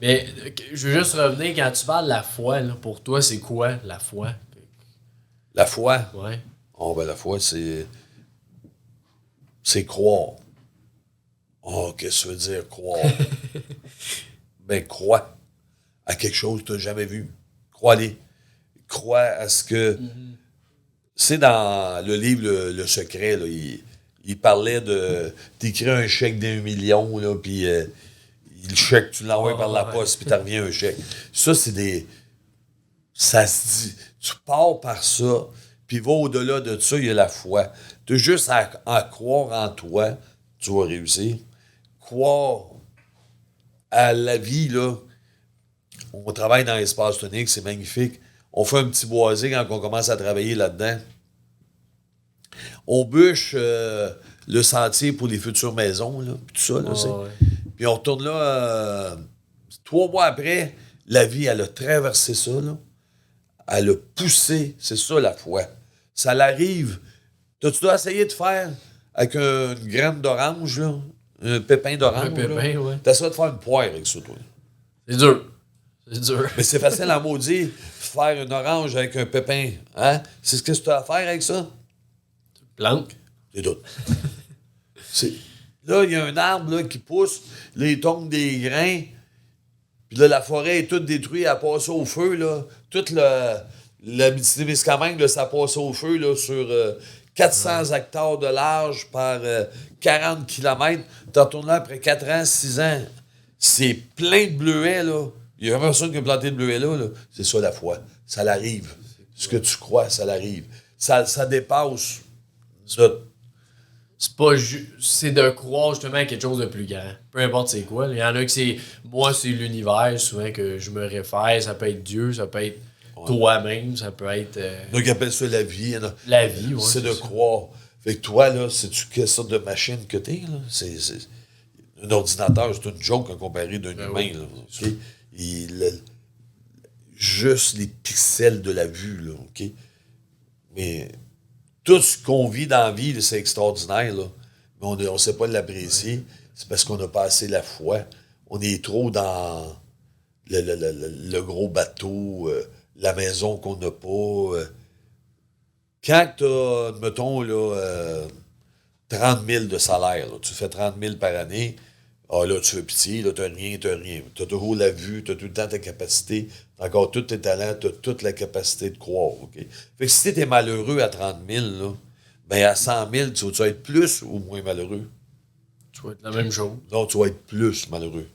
Mais je veux juste revenir, quand tu parles de la foi, là, pour toi, c'est quoi la foi? La foi? Ouais. Oh, ben la foi, c'est croire. Oh, qu'est-ce que ça veut dire, croire? Ben, crois à quelque chose que tu n'as jamais vu. Crois-les. Crois à ce que... C'est dans le livre Le Secret, là, il parlait de... T'écris un chèque d'1 million, là, puis le chèque, tu l'envoies par la poste, puis t'en reviens un chèque. Ça, c'est des... Ça se dit... Tu pars par ça, puis va au-delà de ça, il y a la foi. Tu as juste à croire en toi, tu vas réussir. Croire à la vie, là. On travaille dans l'espace tonique, c'est magnifique. On fait un petit boisé quand on commence à travailler là-dedans. On bûche le sentier pour les futures maisons, là, puis tout ça, là, Ouais. Puis on retourne là, 3 mois après, la vie, elle a traversé ça, là. Elle a poussé, c'est ça la foi. Ça l'arrive. Tu dois essayer de faire avec une graine d'orange, là, un pépin d'orange. Un pépin, ouais. T'essaies de faire une poire avec ça, toi. C'est dur. C'est dur. Mais c'est facile à maudire, faire une orange avec un pépin. Hein? C'est ce que tu as à faire avec ça? Planque. C'est tout. Là, il y a un arbre là, qui pousse, là, il tombe des grains, puis là, la forêt est toute détruite, elle a passé au feu, là. Toute la Témiscamingue, là, ça a passé au feu, là, sur 400 hectares de large par 40 km. T'en retournes là après 4 ans, 6 ans. C'est plein de bleuets, là. Il y a personne qui a planté de bleuets là. C'est ça, la foi. Ça l'arrive. Ce que tu crois, ça l'arrive. Ça dépasse notre... C'est de croire justement à quelque chose de plus grand. Peu importe c'est quoi. Il y en a que c'est... Moi, c'est l'univers, souvent, que je me réfère. Ça peut être Dieu, ça peut être toi-même, ça peut être... Donc, ils appellent ça la vie. La vie, ouais. C'est de croire. Fait que toi, là, sais-tu quelle sorte de machine que t'es, là? C'est... Un ordinateur, c'est une joke à comparer d'un humain, oui, là. OK? Juste les pixels de la vue, là, OK? Mais tout ce qu'on vit dans la vie, là, c'est extraordinaire, là. Mais on ne sait pas l'apprécier. C'est parce qu'on n'a pas assez la foi. On est trop dans le gros bateau, la maison qu'on n'a pas. Quand tu as, mettons, là, 30 000 de salaire, là, tu fais 30 000 par année, ah là, tu fais pitié, là, t'as rien. T'as toujours la vue, t'as tout le temps ta capacité, t'as encore tous tes talents, t'as toute la capacité de croire, OK? Fait que si t'es malheureux à 30 000, là, ben à 100 000, tu vas être plus ou moins malheureux? Tu vas être la même chose. Non, tu vas être plus malheureux.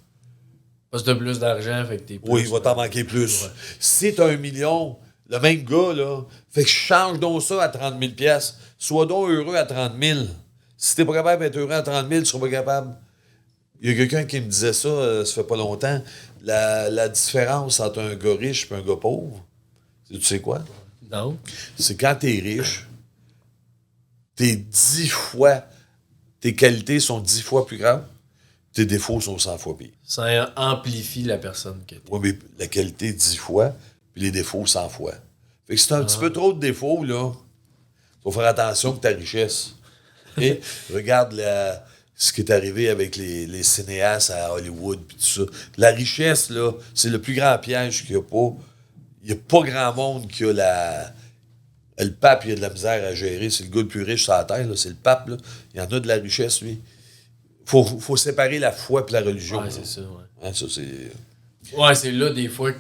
Parce que t'as plus d'argent, fait que t'es plus... Oui, il va t'en manquer plus. Ouais. Si t'as 1 million, le même gars, là, fait que change donc ça à 30 000 piastres. Sois donc heureux à 30 000. Si t'es pas capable d'être heureux à 30 000, tu seras pas capable. Il y a quelqu'un qui me disait ça, ça fait pas longtemps. La différence entre un gars riche et un gars pauvre, tu sais quoi? Non. C'est quand t'es riche, t'es 10 fois, tes qualités sont 10 fois plus grandes, tes défauts sont 100 fois pires. Ça amplifie la personne que t'es. Oui, mais la qualité 10 fois, puis les défauts 100 fois. Fait que si t'as un petit peu trop de défauts, là, faut faire attention que ta richesse. Et regarde ce qui est arrivé avec les cinéastes à Hollywood, puis tout ça. La richesse, là, c'est le plus grand piège qu'il n'y a pas. Il n'y a pas grand monde qui a le pape, il a de la misère à gérer. C'est le gars le plus riche sur la terre, là. C'est le pape, là. Il y en a de la richesse, lui. Faut séparer la foi et la religion. Ouais, c'est ça, ouais. Hein, ça, c'est... Ouais, c'est là, des fois,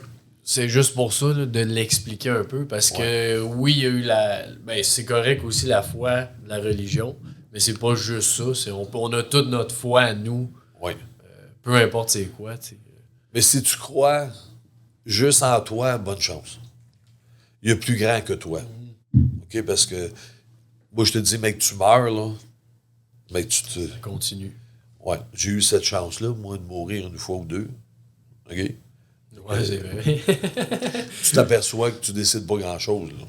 c'est juste pour ça, là, de l'expliquer un peu, parce que, oui, il y a eu ben, c'est correct aussi, la foi, la religion, mais c'est pas juste ça. On a toute notre foi à nous, Oui. peu importe c'est quoi, tu sais. Mais si tu crois juste en toi, bonne chance. Il y a plus grand que toi. OK? Parce que, moi, je te dis, mec, tu meurs, là. Mec, Ça continue. Ouais, j'ai eu cette chance-là, moi, de mourir une fois ou deux. OK? Ouais, c'est vrai. Tu t'aperçois que tu décides pas grand-chose, là.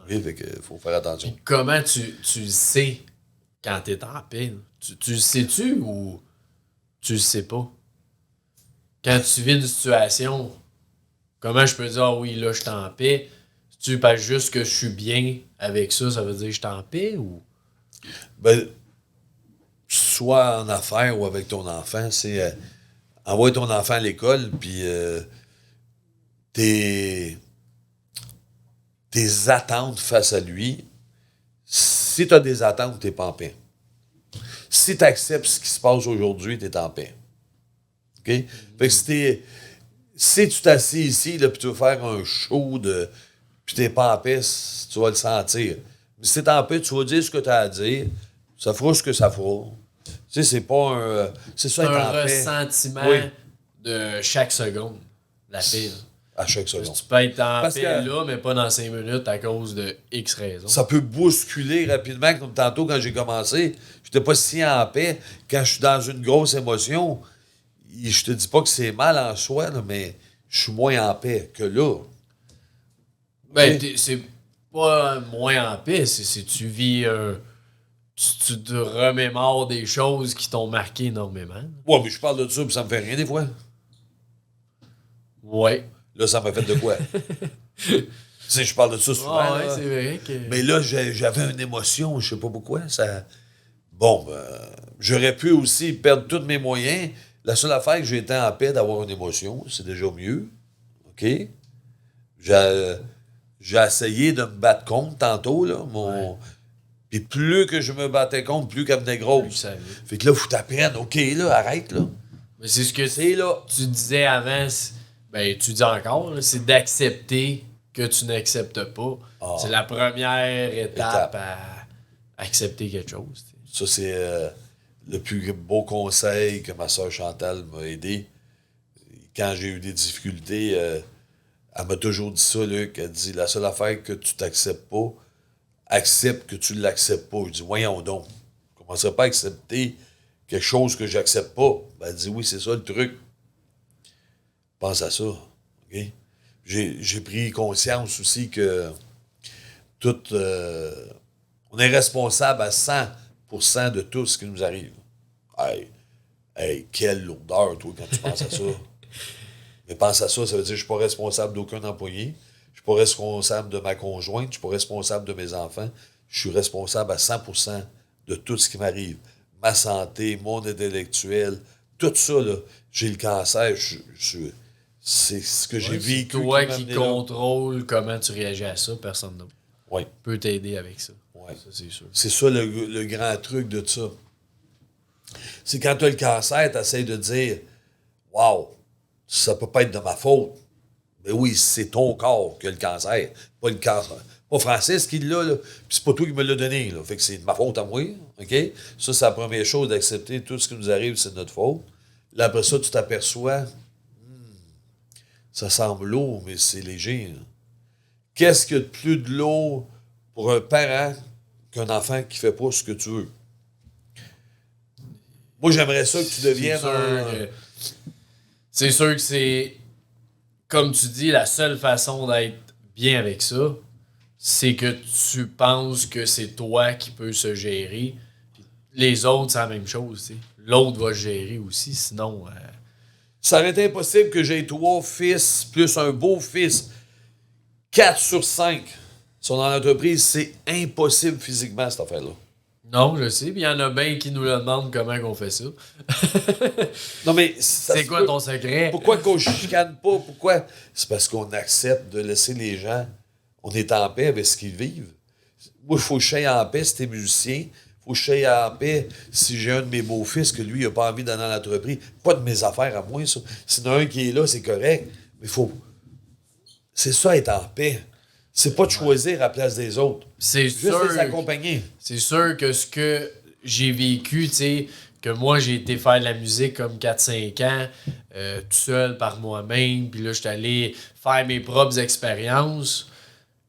OK? Fait que faut faire attention. Comment tu sais quand t'es en paix? Tu le sais-tu ou tu le sais pas? Quand tu vis une situation comment je peux dire, ah oui, là, je suis en paix? Tu penses juste que je suis bien avec ça, ça veut dire que je suis en paix ou? Ben, soit en affaires ou avec ton enfant, c'est envoie ton enfant à l'école, puis tes attentes face à lui, si tu as des attentes, tu n'es pas en paix. Si tu acceptes ce qui se passe aujourd'hui, tu es en paix. OK? Fait que si tu t'assis ici, là, puis tu veux faire un show puis tu n'es pas en paix, tu vas le sentir. Mais si tu es en paix, tu vas dire ce que tu as à dire. Ça fera ce que ça fera. Tu sais, c'est pas un. C'est ça, être en un paix. ressentiment Oui. de chaque seconde, la paix. Là. À chaque Parce que seconde. tu peux être en Parce paix que- là, mais pas dans 5 minutes à cause de X raisons. Ça peut bousculer rapidement, comme tantôt quand j'ai commencé. Je n'étais pas si en paix. Quand je suis dans une grosse émotion, je te dis pas que c'est mal en soi, là, mais je suis moins en paix que là. Ben, Oui. c'est pas moins en paix, c'est tu vis tu te remémores des choses qui t'ont marqué énormément. Ouais, mais je parle de ça, puis ça me fait rien des fois. Ouais. Là, ça m'a fait de quoi? Tu sais, je parle de ça souvent. Ah ouais, là. c'est vrai que. Mais là, j'avais une émotion, je sais pas pourquoi. Bon, j'aurais pu aussi perdre tous mes moyens. La seule affaire que j'ai été en paix d'avoir une émotion, c'est déjà mieux. OK? J'ai essayé de me battre contre tantôt, là. Puis plus que je me battais contre, plus qu'elle venait Plus grosse. ça vient. Fait que là, faut t'apprendre. OK, là, arrête, là. Mais c'est ce que C'est là. tu disais avant, ben tu dis encore, là, c'est d'accepter que tu n'acceptes pas. Ah. C'est la première étape à accepter quelque chose. Tu sais. Ça, c'est le plus beau conseil que ma soeur Chantal m'a aidé. Quand j'ai eu des difficultés, elle m'a toujours dit ça, Luc. Elle dit, la seule affaire que tu t'acceptes pas, accepte que tu ne l'acceptes pas. Je dis, voyons donc. Je ne commencerai pas à accepter quelque chose que j'accepte pas. Ben, elle dit, oui, c'est ça le truc. Pense à ça. OK? J'ai pris conscience aussi que tout, on est responsable à 100% de tout ce qui nous arrive. Hey, quelle lourdeur, toi, quand tu penses à ça. Mais pense à ça, ça veut dire que je ne suis pas responsable d'aucun employé. Je ne suis pas responsable de ma conjointe. Je ne suis pas responsable de mes enfants. Je suis responsable à 100% de tout ce qui m'arrive. Ma santé, mon intellectuel, tout ça, là. J'ai le cancer. C'est ce que j'ai Ouais, vécu. c'est toi m'a qui amené là. contrôle comment tu réagis à ça, personne d'autre Oui, peut t'aider avec ça. oui. Ça, c'est sûr. C'est ça le grand truc de ça. C'est quand tu as le cancer, tu essaies de dire waouh, ça peut pas être de ma faute. Mais oui, c'est ton corps qui a le cancer, pas le cancer. Pas Francis qui l'a, là. Puis c'est pas toi qui me l'a donné, là. Fait que c'est de ma faute à moi. OK? Ça, c'est la première chose d'accepter tout ce qui nous arrive, c'est de notre faute. Là, après ça, tu t'aperçois, ça semble lourd, mais c'est léger. Là. Qu'est-ce qu'il y a de plus de lourd pour un parent qu'un enfant qui fait pas ce que tu veux? Moi, j'aimerais ça que tu deviennes C'est sûr que c'est, comme tu dis, la seule façon d'être bien avec ça, c'est que tu penses que c'est toi qui peux se gérer. Puis les autres, c'est la même chose. Tu sais. L'autre va se gérer aussi, sinon... Ça aurait été impossible que j'ai 3 fils plus un beau-fils. 4 sur 5 sont dans l'entreprise. C'est impossible physiquement, cette affaire-là. Non, je sais. Puis il y en a bien qui nous le demandent comment on fait ça. Non, mais... C'est quoi ton secret? Pourquoi qu'on chicane pas? Pourquoi? C'est parce qu'on accepte de laisser les gens... On est en paix avec ce qu'ils vivent. Moi, il faut que je sois en paix si t'es musicien. Il faut que je sois en paix si j'ai un de mes beaux-fils que lui, il n'a pas envie d'aller dans l'entreprise. Pas de mes affaires à moi, ça. S'il y en a un qui est là, c'est correct. Mais il faut... C'est ça, être en paix. C'est pas de choisir à la place des autres. C'est Juste sûr. les accompagner. C'est sûr que ce que j'ai vécu, tu sais, que moi, j'ai été faire de la musique comme 4-5 ans, tout seul par moi-même, puis là, je suis allé faire mes propres expériences.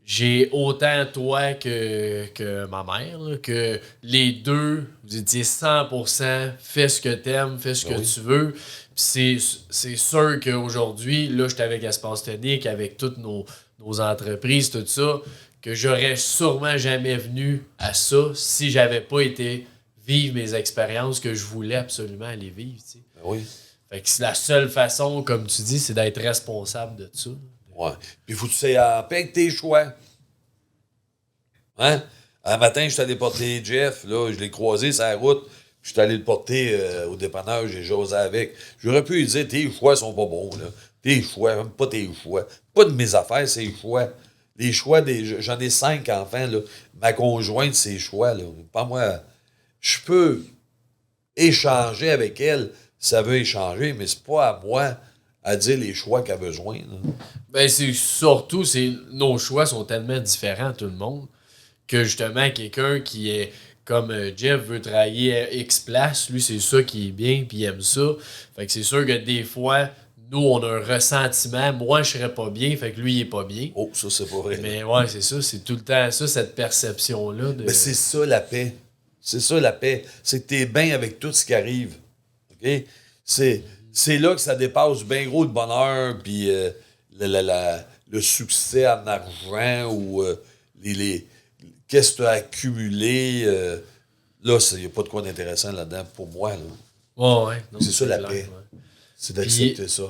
J'ai autant toi que ma mère, là, que les deux, vous étiez 100%, fais ce que t'aimes, fais ce que tu veux. Puis c'est sûr qu'aujourd'hui, là, j'étais avec Espace Tonique, avec toutes nos entreprises, tout ça, que j'aurais sûrement jamais venu à ça si j'avais pas été vivre mes expériences que je voulais absolument aller vivre. Tu sais. Oui. Fait que c'est la seule façon, comme tu dis, c'est d'être responsable de ça. Ouais. Puis il faut que tu sois en paix avec tes choix. Hein? Un matin, je suis allé porter Jeff, là, je l'ai croisé sur la route. Je suis allé le porter au dépanneur, j'ai jasé avec. J'aurais pu lui dire, tes choix sont pas bons, là. Tes choix, même pas tes choix. Pas de mes affaires, c'est les choix. Les choix j'en ai 5 enfants, là. Ma conjointe, c'est les choix, là. Pas moi. Je peux échanger avec elle, ça veut échanger, mais c'est pas à moi à dire les choix qu'elle a besoin, là. Ben, c'est surtout, nos choix sont tellement différents, tout le monde, que justement, quelqu'un qui est comme Jeff veut travailler à X place, lui, c'est ça qui est bien, puis il aime ça. Fait que c'est sûr que des fois, nous, on a un ressentiment. Moi, je serais pas bien, fait que lui, il est pas bien. Oh, ça, c'est pas vrai. Mais ouais, c'est ça, c'est tout le temps ça, cette perception-là. Mais c'est ça, la paix. C'est ça, la paix. C'est que t'es bien avec tout ce qui arrive. OK? C'est là que ça dépasse bien gros le bonheur, puis le succès en argent, ou qu'est-ce que tu as accumulé. Là, il n'y a pas de quoi d'intéressant là-dedans pour moi. Là. Ouais. Non, c'est ça, la clair, paix. ouais. C'est d'accepter Puis, ça.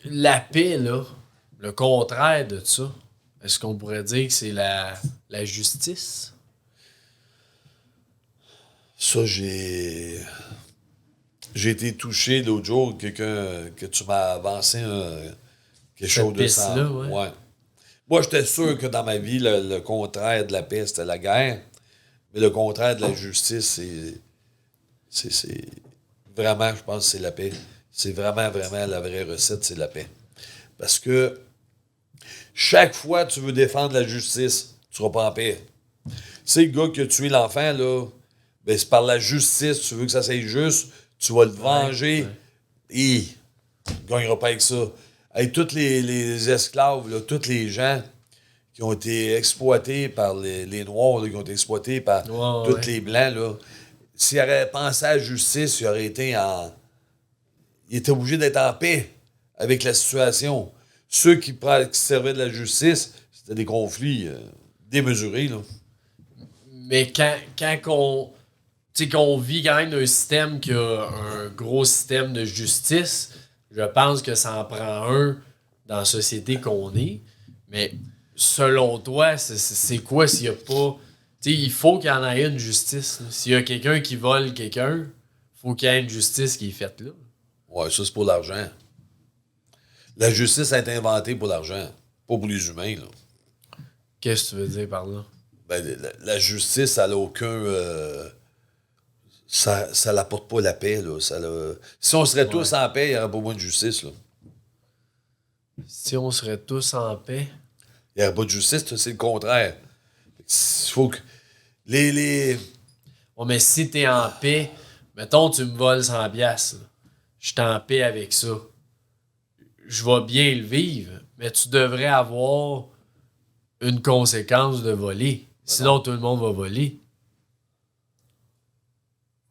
La paix, là, le contraire de ça, est-ce qu'on pourrait dire que c'est la justice? Ça, j'ai été touché l'autre jour, quelqu'un que tu m'as avancé quelque chose de ça. Ouais. Moi, j'étais sûr que dans ma vie, le contraire de la paix, c'était la guerre. Mais le contraire de la justice, c'est vraiment, je pense, c'est la paix. C'est vraiment, vraiment la vraie recette, c'est la paix. Parce que chaque fois que tu veux défendre la justice, tu ne seras pas en paix. C'est le gars qui a tué l'enfant, là, ben c'est par la justice, tu veux que ça soit juste, tu vas le venger. Ouais. Et tu ne gagneras pas avec ça. Avec tous les esclaves, là, tous les gens qui ont été exploités par les Noirs, là, qui ont été exploités par tous les Blancs, là, s'il aurait pensé à la justice, il aurait été il était obligé d'être en paix avec la situation. Ceux qui servaient de la justice, c'était des conflits démesurés, là. Mais quand qu'on vit quand même un système qui a un gros système de justice, je pense que ça en prend un dans la société qu'on est. Mais selon toi, c'est quoi s'il n'y a pas... il faut qu'il y en ait une justice. Là. S'il y a quelqu'un qui vole quelqu'un, il faut qu'il y ait une justice qui est faite là. Ouais, ça, c'est pour l'argent. La justice a été inventée pour l'argent, pas pour les humains, là. Qu'est-ce que tu veux dire par là? Ben, la justice, ça n'a aucun... ça n'apporte pas la paix, là. Si on serait tous en paix, il n'y aurait pas moins de justice, là. Si on serait tous en paix... Il n'y aurait pas de justice, c'est le contraire. Il faut que... les... Ouais, mais si t'es en paix, mettons, tu me voles 100 piastres, je suis en paix avec ça. Je vais bien le vivre, mais tu devrais avoir une conséquence de voler. Sinon, tout le monde va voler.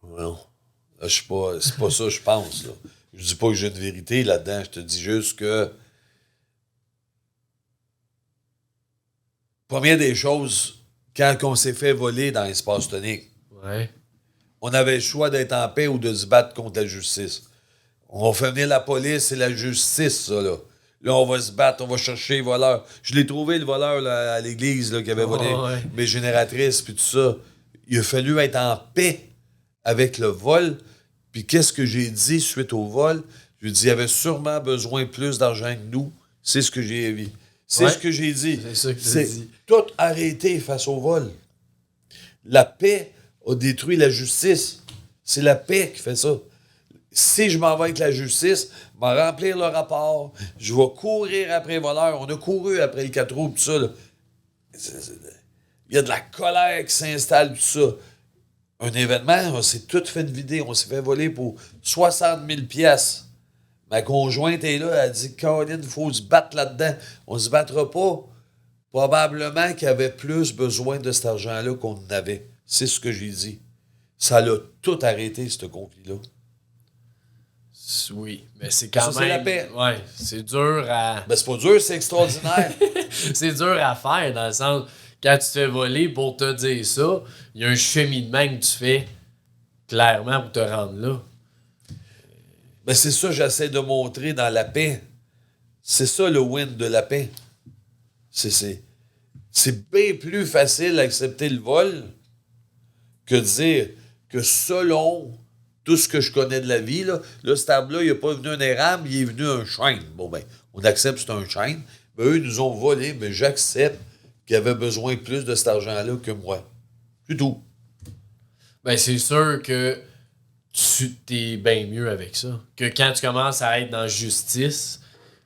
Non. Là, c'est pas ça, je pense, là. Je dis pas que j'ai une vérité là-dedans. Je te dis juste que... Première des choses, quand on s'est fait voler dans l'espace tonique, Ouais. on avait le choix d'être en paix ou de se battre contre la justice. On fait venir la police et la justice, ça, là. Là, on va se battre, on va chercher les voleurs. Je l'ai trouvé, le voleur, là, à l'église, là, qui avait volé mes génératrices, puis tout ça. Il a fallu être en paix avec le vol. Puis qu'est-ce que j'ai dit suite au vol? Je lui ai dit, il avait sûrement besoin de plus d'argent que nous. C'est ce que j'ai vu. C'est ce que j'ai dit. C'est ça que tu as dit. Tout arrêté face au vol. La paix a détruit la justice. C'est la paix qui fait ça. Si je m'en vais avec la justice, je vais remplir le rapport, je vais courir après les voleurs. On a couru après le 4 roues, tout ça. Là. Il y a de la colère qui s'installe, tout ça. Un événement, on s'est tout fait vider. On s'est fait voler pour 60 000 piastres. Ma conjointe est là, elle dit, Caroline, il faut se battre là-dedans. On ne se battra pas. Probablement qu'il y avait plus besoin de cet argent-là qu'on en avait. C'est ce que j'ai dit. Ça l'a tout arrêté, ce conflit-là. Oui, mais c'est quand même... c'est la paix. Ouais, c'est dur à... Ben, c'est pas dur, c'est extraordinaire. C'est dur à faire, dans le sens... Quand tu te fais voler, pour te dire ça, il y a un cheminement que tu fais, clairement, pour te rendre là. Ben, c'est ça que j'essaie de montrer dans la paix. C'est ça le win de la paix. C'est bien plus facile d'accepter le vol que de dire que selon tout ce que je connais de la vie, là cet arbre-là, il n'est pas venu un érable, il est venu un chêne. Bon, ben, on accepte que c'est un chêne. Mais eux, ils nous ont volé, mais j'accepte qu'ils avaient besoin de plus de cet argent-là que moi. C'est tout. Ben, c'est sûr que tu t'es bien mieux avec ça. Que quand tu commences à être dans justice,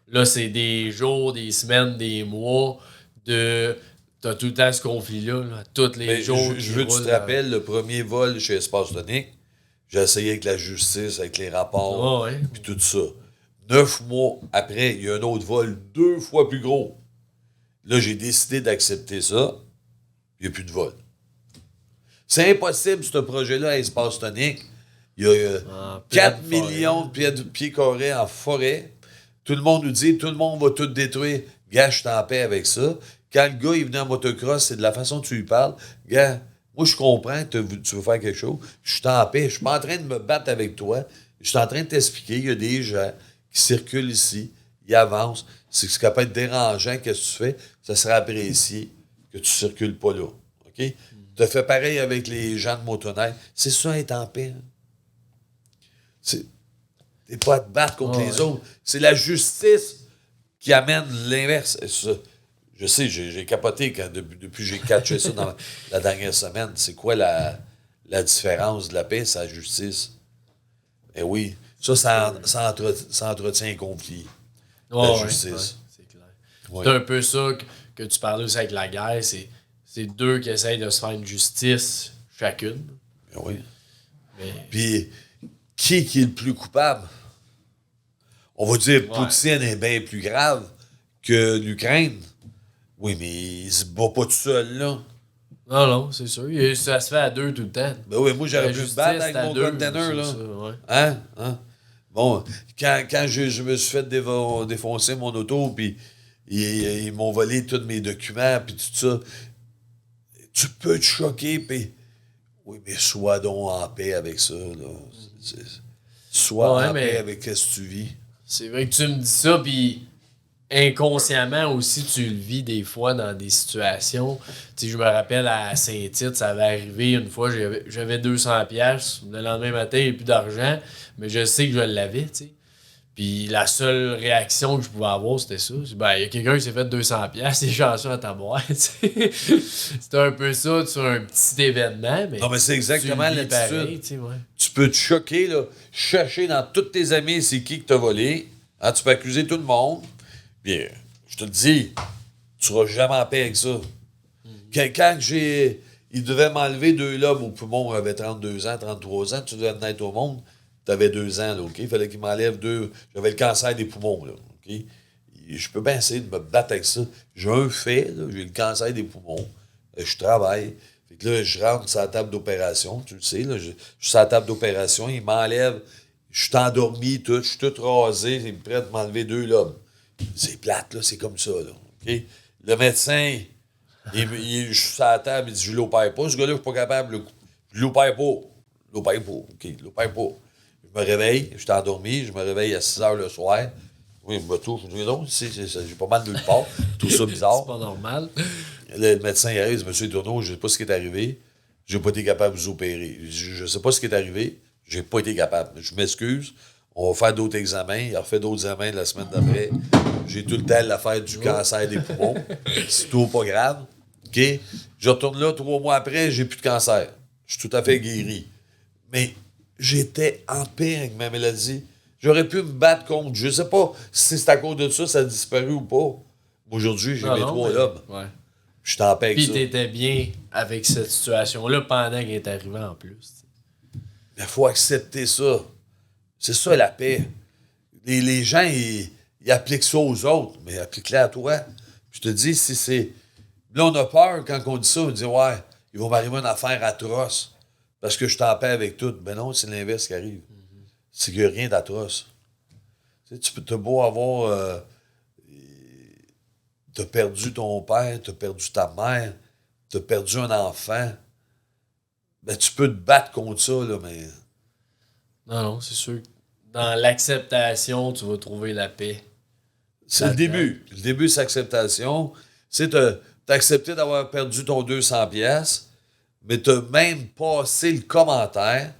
là, c'est des jours, des semaines, des mois de. T'as tout le temps ce conflit-là, là, tous les Mais jours. je veux que tu te rappelles, le premier vol chez Espace Tonique, j'ai essayé avec la justice, avec les rapports, puis tout ça. 9 mois après, il y a un autre vol 2 fois plus gros. Là, j'ai décidé d'accepter ça, il n'y a plus de vol. C'est impossible, ce projet-là, à Espace Tonique. Il y a 4 millions de pieds carrés en forêt. Tout le monde nous dit, tout le monde va tout détruire. Gars, je suis en paix avec ça. Quand le gars est venu en motocross, c'est de la façon que tu lui parles. Gars, moi, je comprends que tu veux faire quelque chose. Je suis en paix. Je suis pas en train de me battre avec toi. Je suis en train de t'expliquer. Il y a des gens qui circulent ici. Ils avancent. C'est ce qui peut être dérangeant. Qu'est-ce que tu fais? Ça serait apprécié que tu circules pas là. OK? Tu as fait pareil avec les gens de motoneige. C'est ça, être en paix. T'es pas à te battre contre les autres. C'est la justice qui amène l'inverse. Je sais, j'ai capoté depuis que j'ai catché ça dans la dernière semaine. C'est quoi la différence de la paix? C'est la justice. Eh oui, ça entretient un conflit. La justice. Ouais, c'est clair. Ouais. C'est un peu ça que tu parlais aussi avec la guerre. C'est deux qui essayent de se faire une justice chacune. Eh oui. Mais... Puis, qui est le plus coupable? On va dire Poutine est bien plus grave que l'Ukraine. Oui, mais il se bat pas tout seul, là. Non, c'est sûr. Ça se fait à deux tout le temps. Ben oui, moi, j'aurais pu me battre avec mon container, là. Ça, Hein? Bon, quand je me suis fait défoncer mon auto, puis ils m'ont volé tous mes documents, puis tout ça, tu peux te choquer, puis... Oui, mais sois donc en paix avec ça, là. Sois en paix avec ce que tu vis. C'est vrai que tu me dis ça, puis inconsciemment aussi, tu le vis des fois dans des situations. Tu sais, je me rappelle à Saint-Tite, ça avait arrivé une fois, j'avais 200$. Le lendemain matin, il n'y avait plus d'argent, mais je sais que je l'avais, tu sais. Puis la seule réaction que je pouvais avoir, c'était ça. Ben, il y a quelqu'un qui s'est fait 200$, c'est chanceux à ta boîte, tu sais. C'était un peu ça sur un petit événement, mais... Non, mais c'est exactement l'attitude. Tu sais, Tu peux te choquer, là. Chercher dans tous tes amis c'est qui t'a volé. Hein, tu peux accuser tout le monde. Puis, je te le dis, tu seras jamais en paix avec ça. Quand il devait m'enlever 2 lobes au poumon, j'avais 32 ans, 33 ans, tu devais naître au monde, tu avais 2 ans, là, OK? Il fallait qu'il m'enlève 2. J'avais le cancer des poumons, là, OK? Je peux bien essayer de me battre avec ça. J'ai un fait, là, j'ai le cancer des poumons. Je travaille. Fait que là, je rentre sur la table d'opération, tu le sais, là, je suis sur la table d'opération, il m'enlève, je suis endormi, je suis tout rasé, il est prêt à m'enlever 2 lobes. C'est plate, là, c'est comme ça, là. OK? Le médecin, je suis sur la table, il dit, je l'opère pas. Ce gars-là, je suis pas capable. Je l'opère pas. Je l'opère pas. OK, je l'opère pas. Je me réveille, je suis endormi, je me réveille à 6 h le soir. Oui, je me touche. Je dis, non, j'ai pas mal de nulle part. Tout ça bizarre. C'est pas normal. Le médecin il arrive, il dit, Monsieur Tourneau, je sais pas ce qui est arrivé. J'ai pas été capable de vous opérer. Je sais pas ce qui est arrivé. J'ai pas été capable. Je m'excuse. On va faire d'autres examens. Il a refait d'autres examens la semaine d'après. J'ai tout le temps l'affaire du cancer des poumons. C'est tout pas grave. OK? Je retourne là 3 mois après, j'ai plus de cancer. Je suis tout à fait guéri. Mais j'étais en paix avec ma maladie. J'aurais pu me battre contre. Je sais pas si c'est à cause de ça, ça a disparu ou pas. Aujourd'hui, j'ai mes 3 lobes. Ouais. Je suis en paix avec ça. Puis t'étais bien avec cette situation-là pendant qu'elle est arrivée en plus. Mais il faut accepter ça. C'est ça la paix. Les gens, ils appliquent ça aux autres, mais applique-la à toi. Je te dis, si c'est... Là, on a peur quand on dit ça, on dit, ouais, il va m'arriver une affaire atroce parce que je suis en paix avec tout. Mais non, c'est l'inverse qui arrive. C'est qu'il n'y a rien d'atroce. Tu sais, tu peux te beau avoir... t'as perdu ton père, t'as perdu ta mère, t'as perdu un enfant. Ben, tu peux te battre contre ça, là, mais... Non, c'est sûr. Dans l'acceptation, tu vas trouver la paix. C'est le début. Le début, c'est l'acceptation. C'est t'as accepté d'avoir perdu ton 200$, mais t'as même passé le commentaire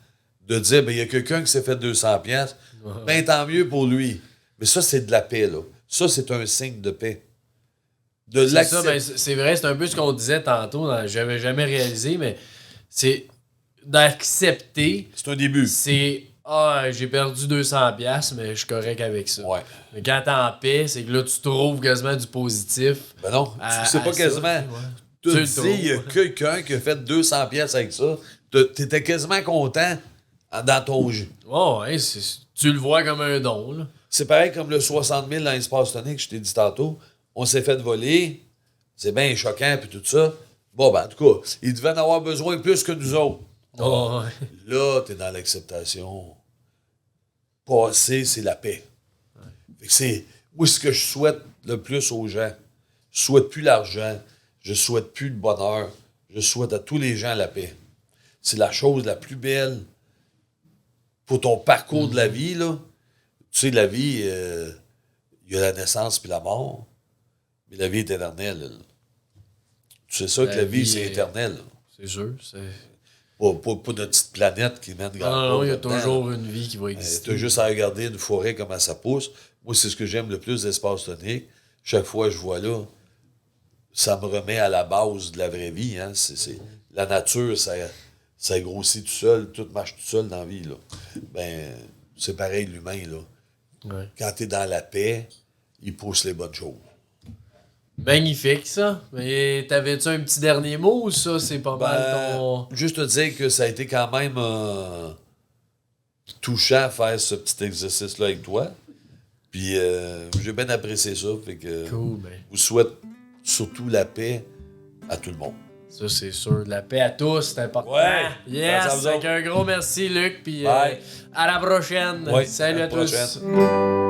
de dire, ben, il y a quelqu'un qui s'est fait 200$, ben, tant mieux pour lui. Mais ça, c'est de la paix, là. Ça, c'est un signe de paix. De C'est ça, ben, c'est vrai, c'est un peu ce qu'on disait tantôt, j'avais jamais réalisé, mais c'est d'accepter. C'est un début. C'est j'ai perdu 200$, mais je suis correct avec ça. Ouais. Mais quand t'es en paix, c'est que là, tu trouves quasiment du positif. Ben non, c'est pas quasiment. Tu te dis, il y a quelqu'un qui a fait 200$ avec ça. T'étais quasiment content dans ton jeu. Ouais, tu le vois comme un don, là. C'est pareil comme le 60 000 dans l'espace tonique, je t'ai dit tantôt. On s'est fait voler. C'est bien choquant, puis tout ça. Bon, ben, en tout cas, ils devaient en avoir besoin plus que nous autres. Oh, ouais. Là, t'es dans l'acceptation. Passer, c'est la paix. Fait que c'est, moi, ce que je souhaite le plus aux gens, je souhaite plus l'argent, je souhaite plus le bonheur, je souhaite à tous les gens la paix. C'est la chose la plus belle pour ton parcours de la vie, là. Tu sais, la vie, il y a la naissance puis la mort, mais la vie est éternelle. Là. Tu sais ça que la vie, c'est éternel. Là. C'est sûr, c'est... Pas notre petite planète qui mène grand. Non, il y a toujours une vie qui va exister. Tu as juste à regarder une forêt comment ça pousse. Moi, c'est ce que j'aime le plus d'espace tonique. Chaque fois que je vois là, ça me remet à la base de la vraie vie. Hein. La nature, ça grossit tout seul, tout marche tout seul dans la vie. Là. Ben, c'est pareil l'humain. Là. Ouais. Quand tu es dans la paix, il pousse les bonnes choses. Magnifique, ça. Mais t'avais-tu un petit dernier mot ou ça, c'est pas mal ton... Juste te dire que ça a été quand même touchant à faire ce petit exercice-là avec toi. Puis j'ai bien apprécié ça. Fait que Cool, ben. je vous souhaite surtout la paix à tout le monde. Ça, c'est sûr. La paix à tous, c'est important. Ouais. Yes! Avec un gros merci, Luc. Puis Bye. à la prochaine. Ouais, Salut à à la tous. prochaine.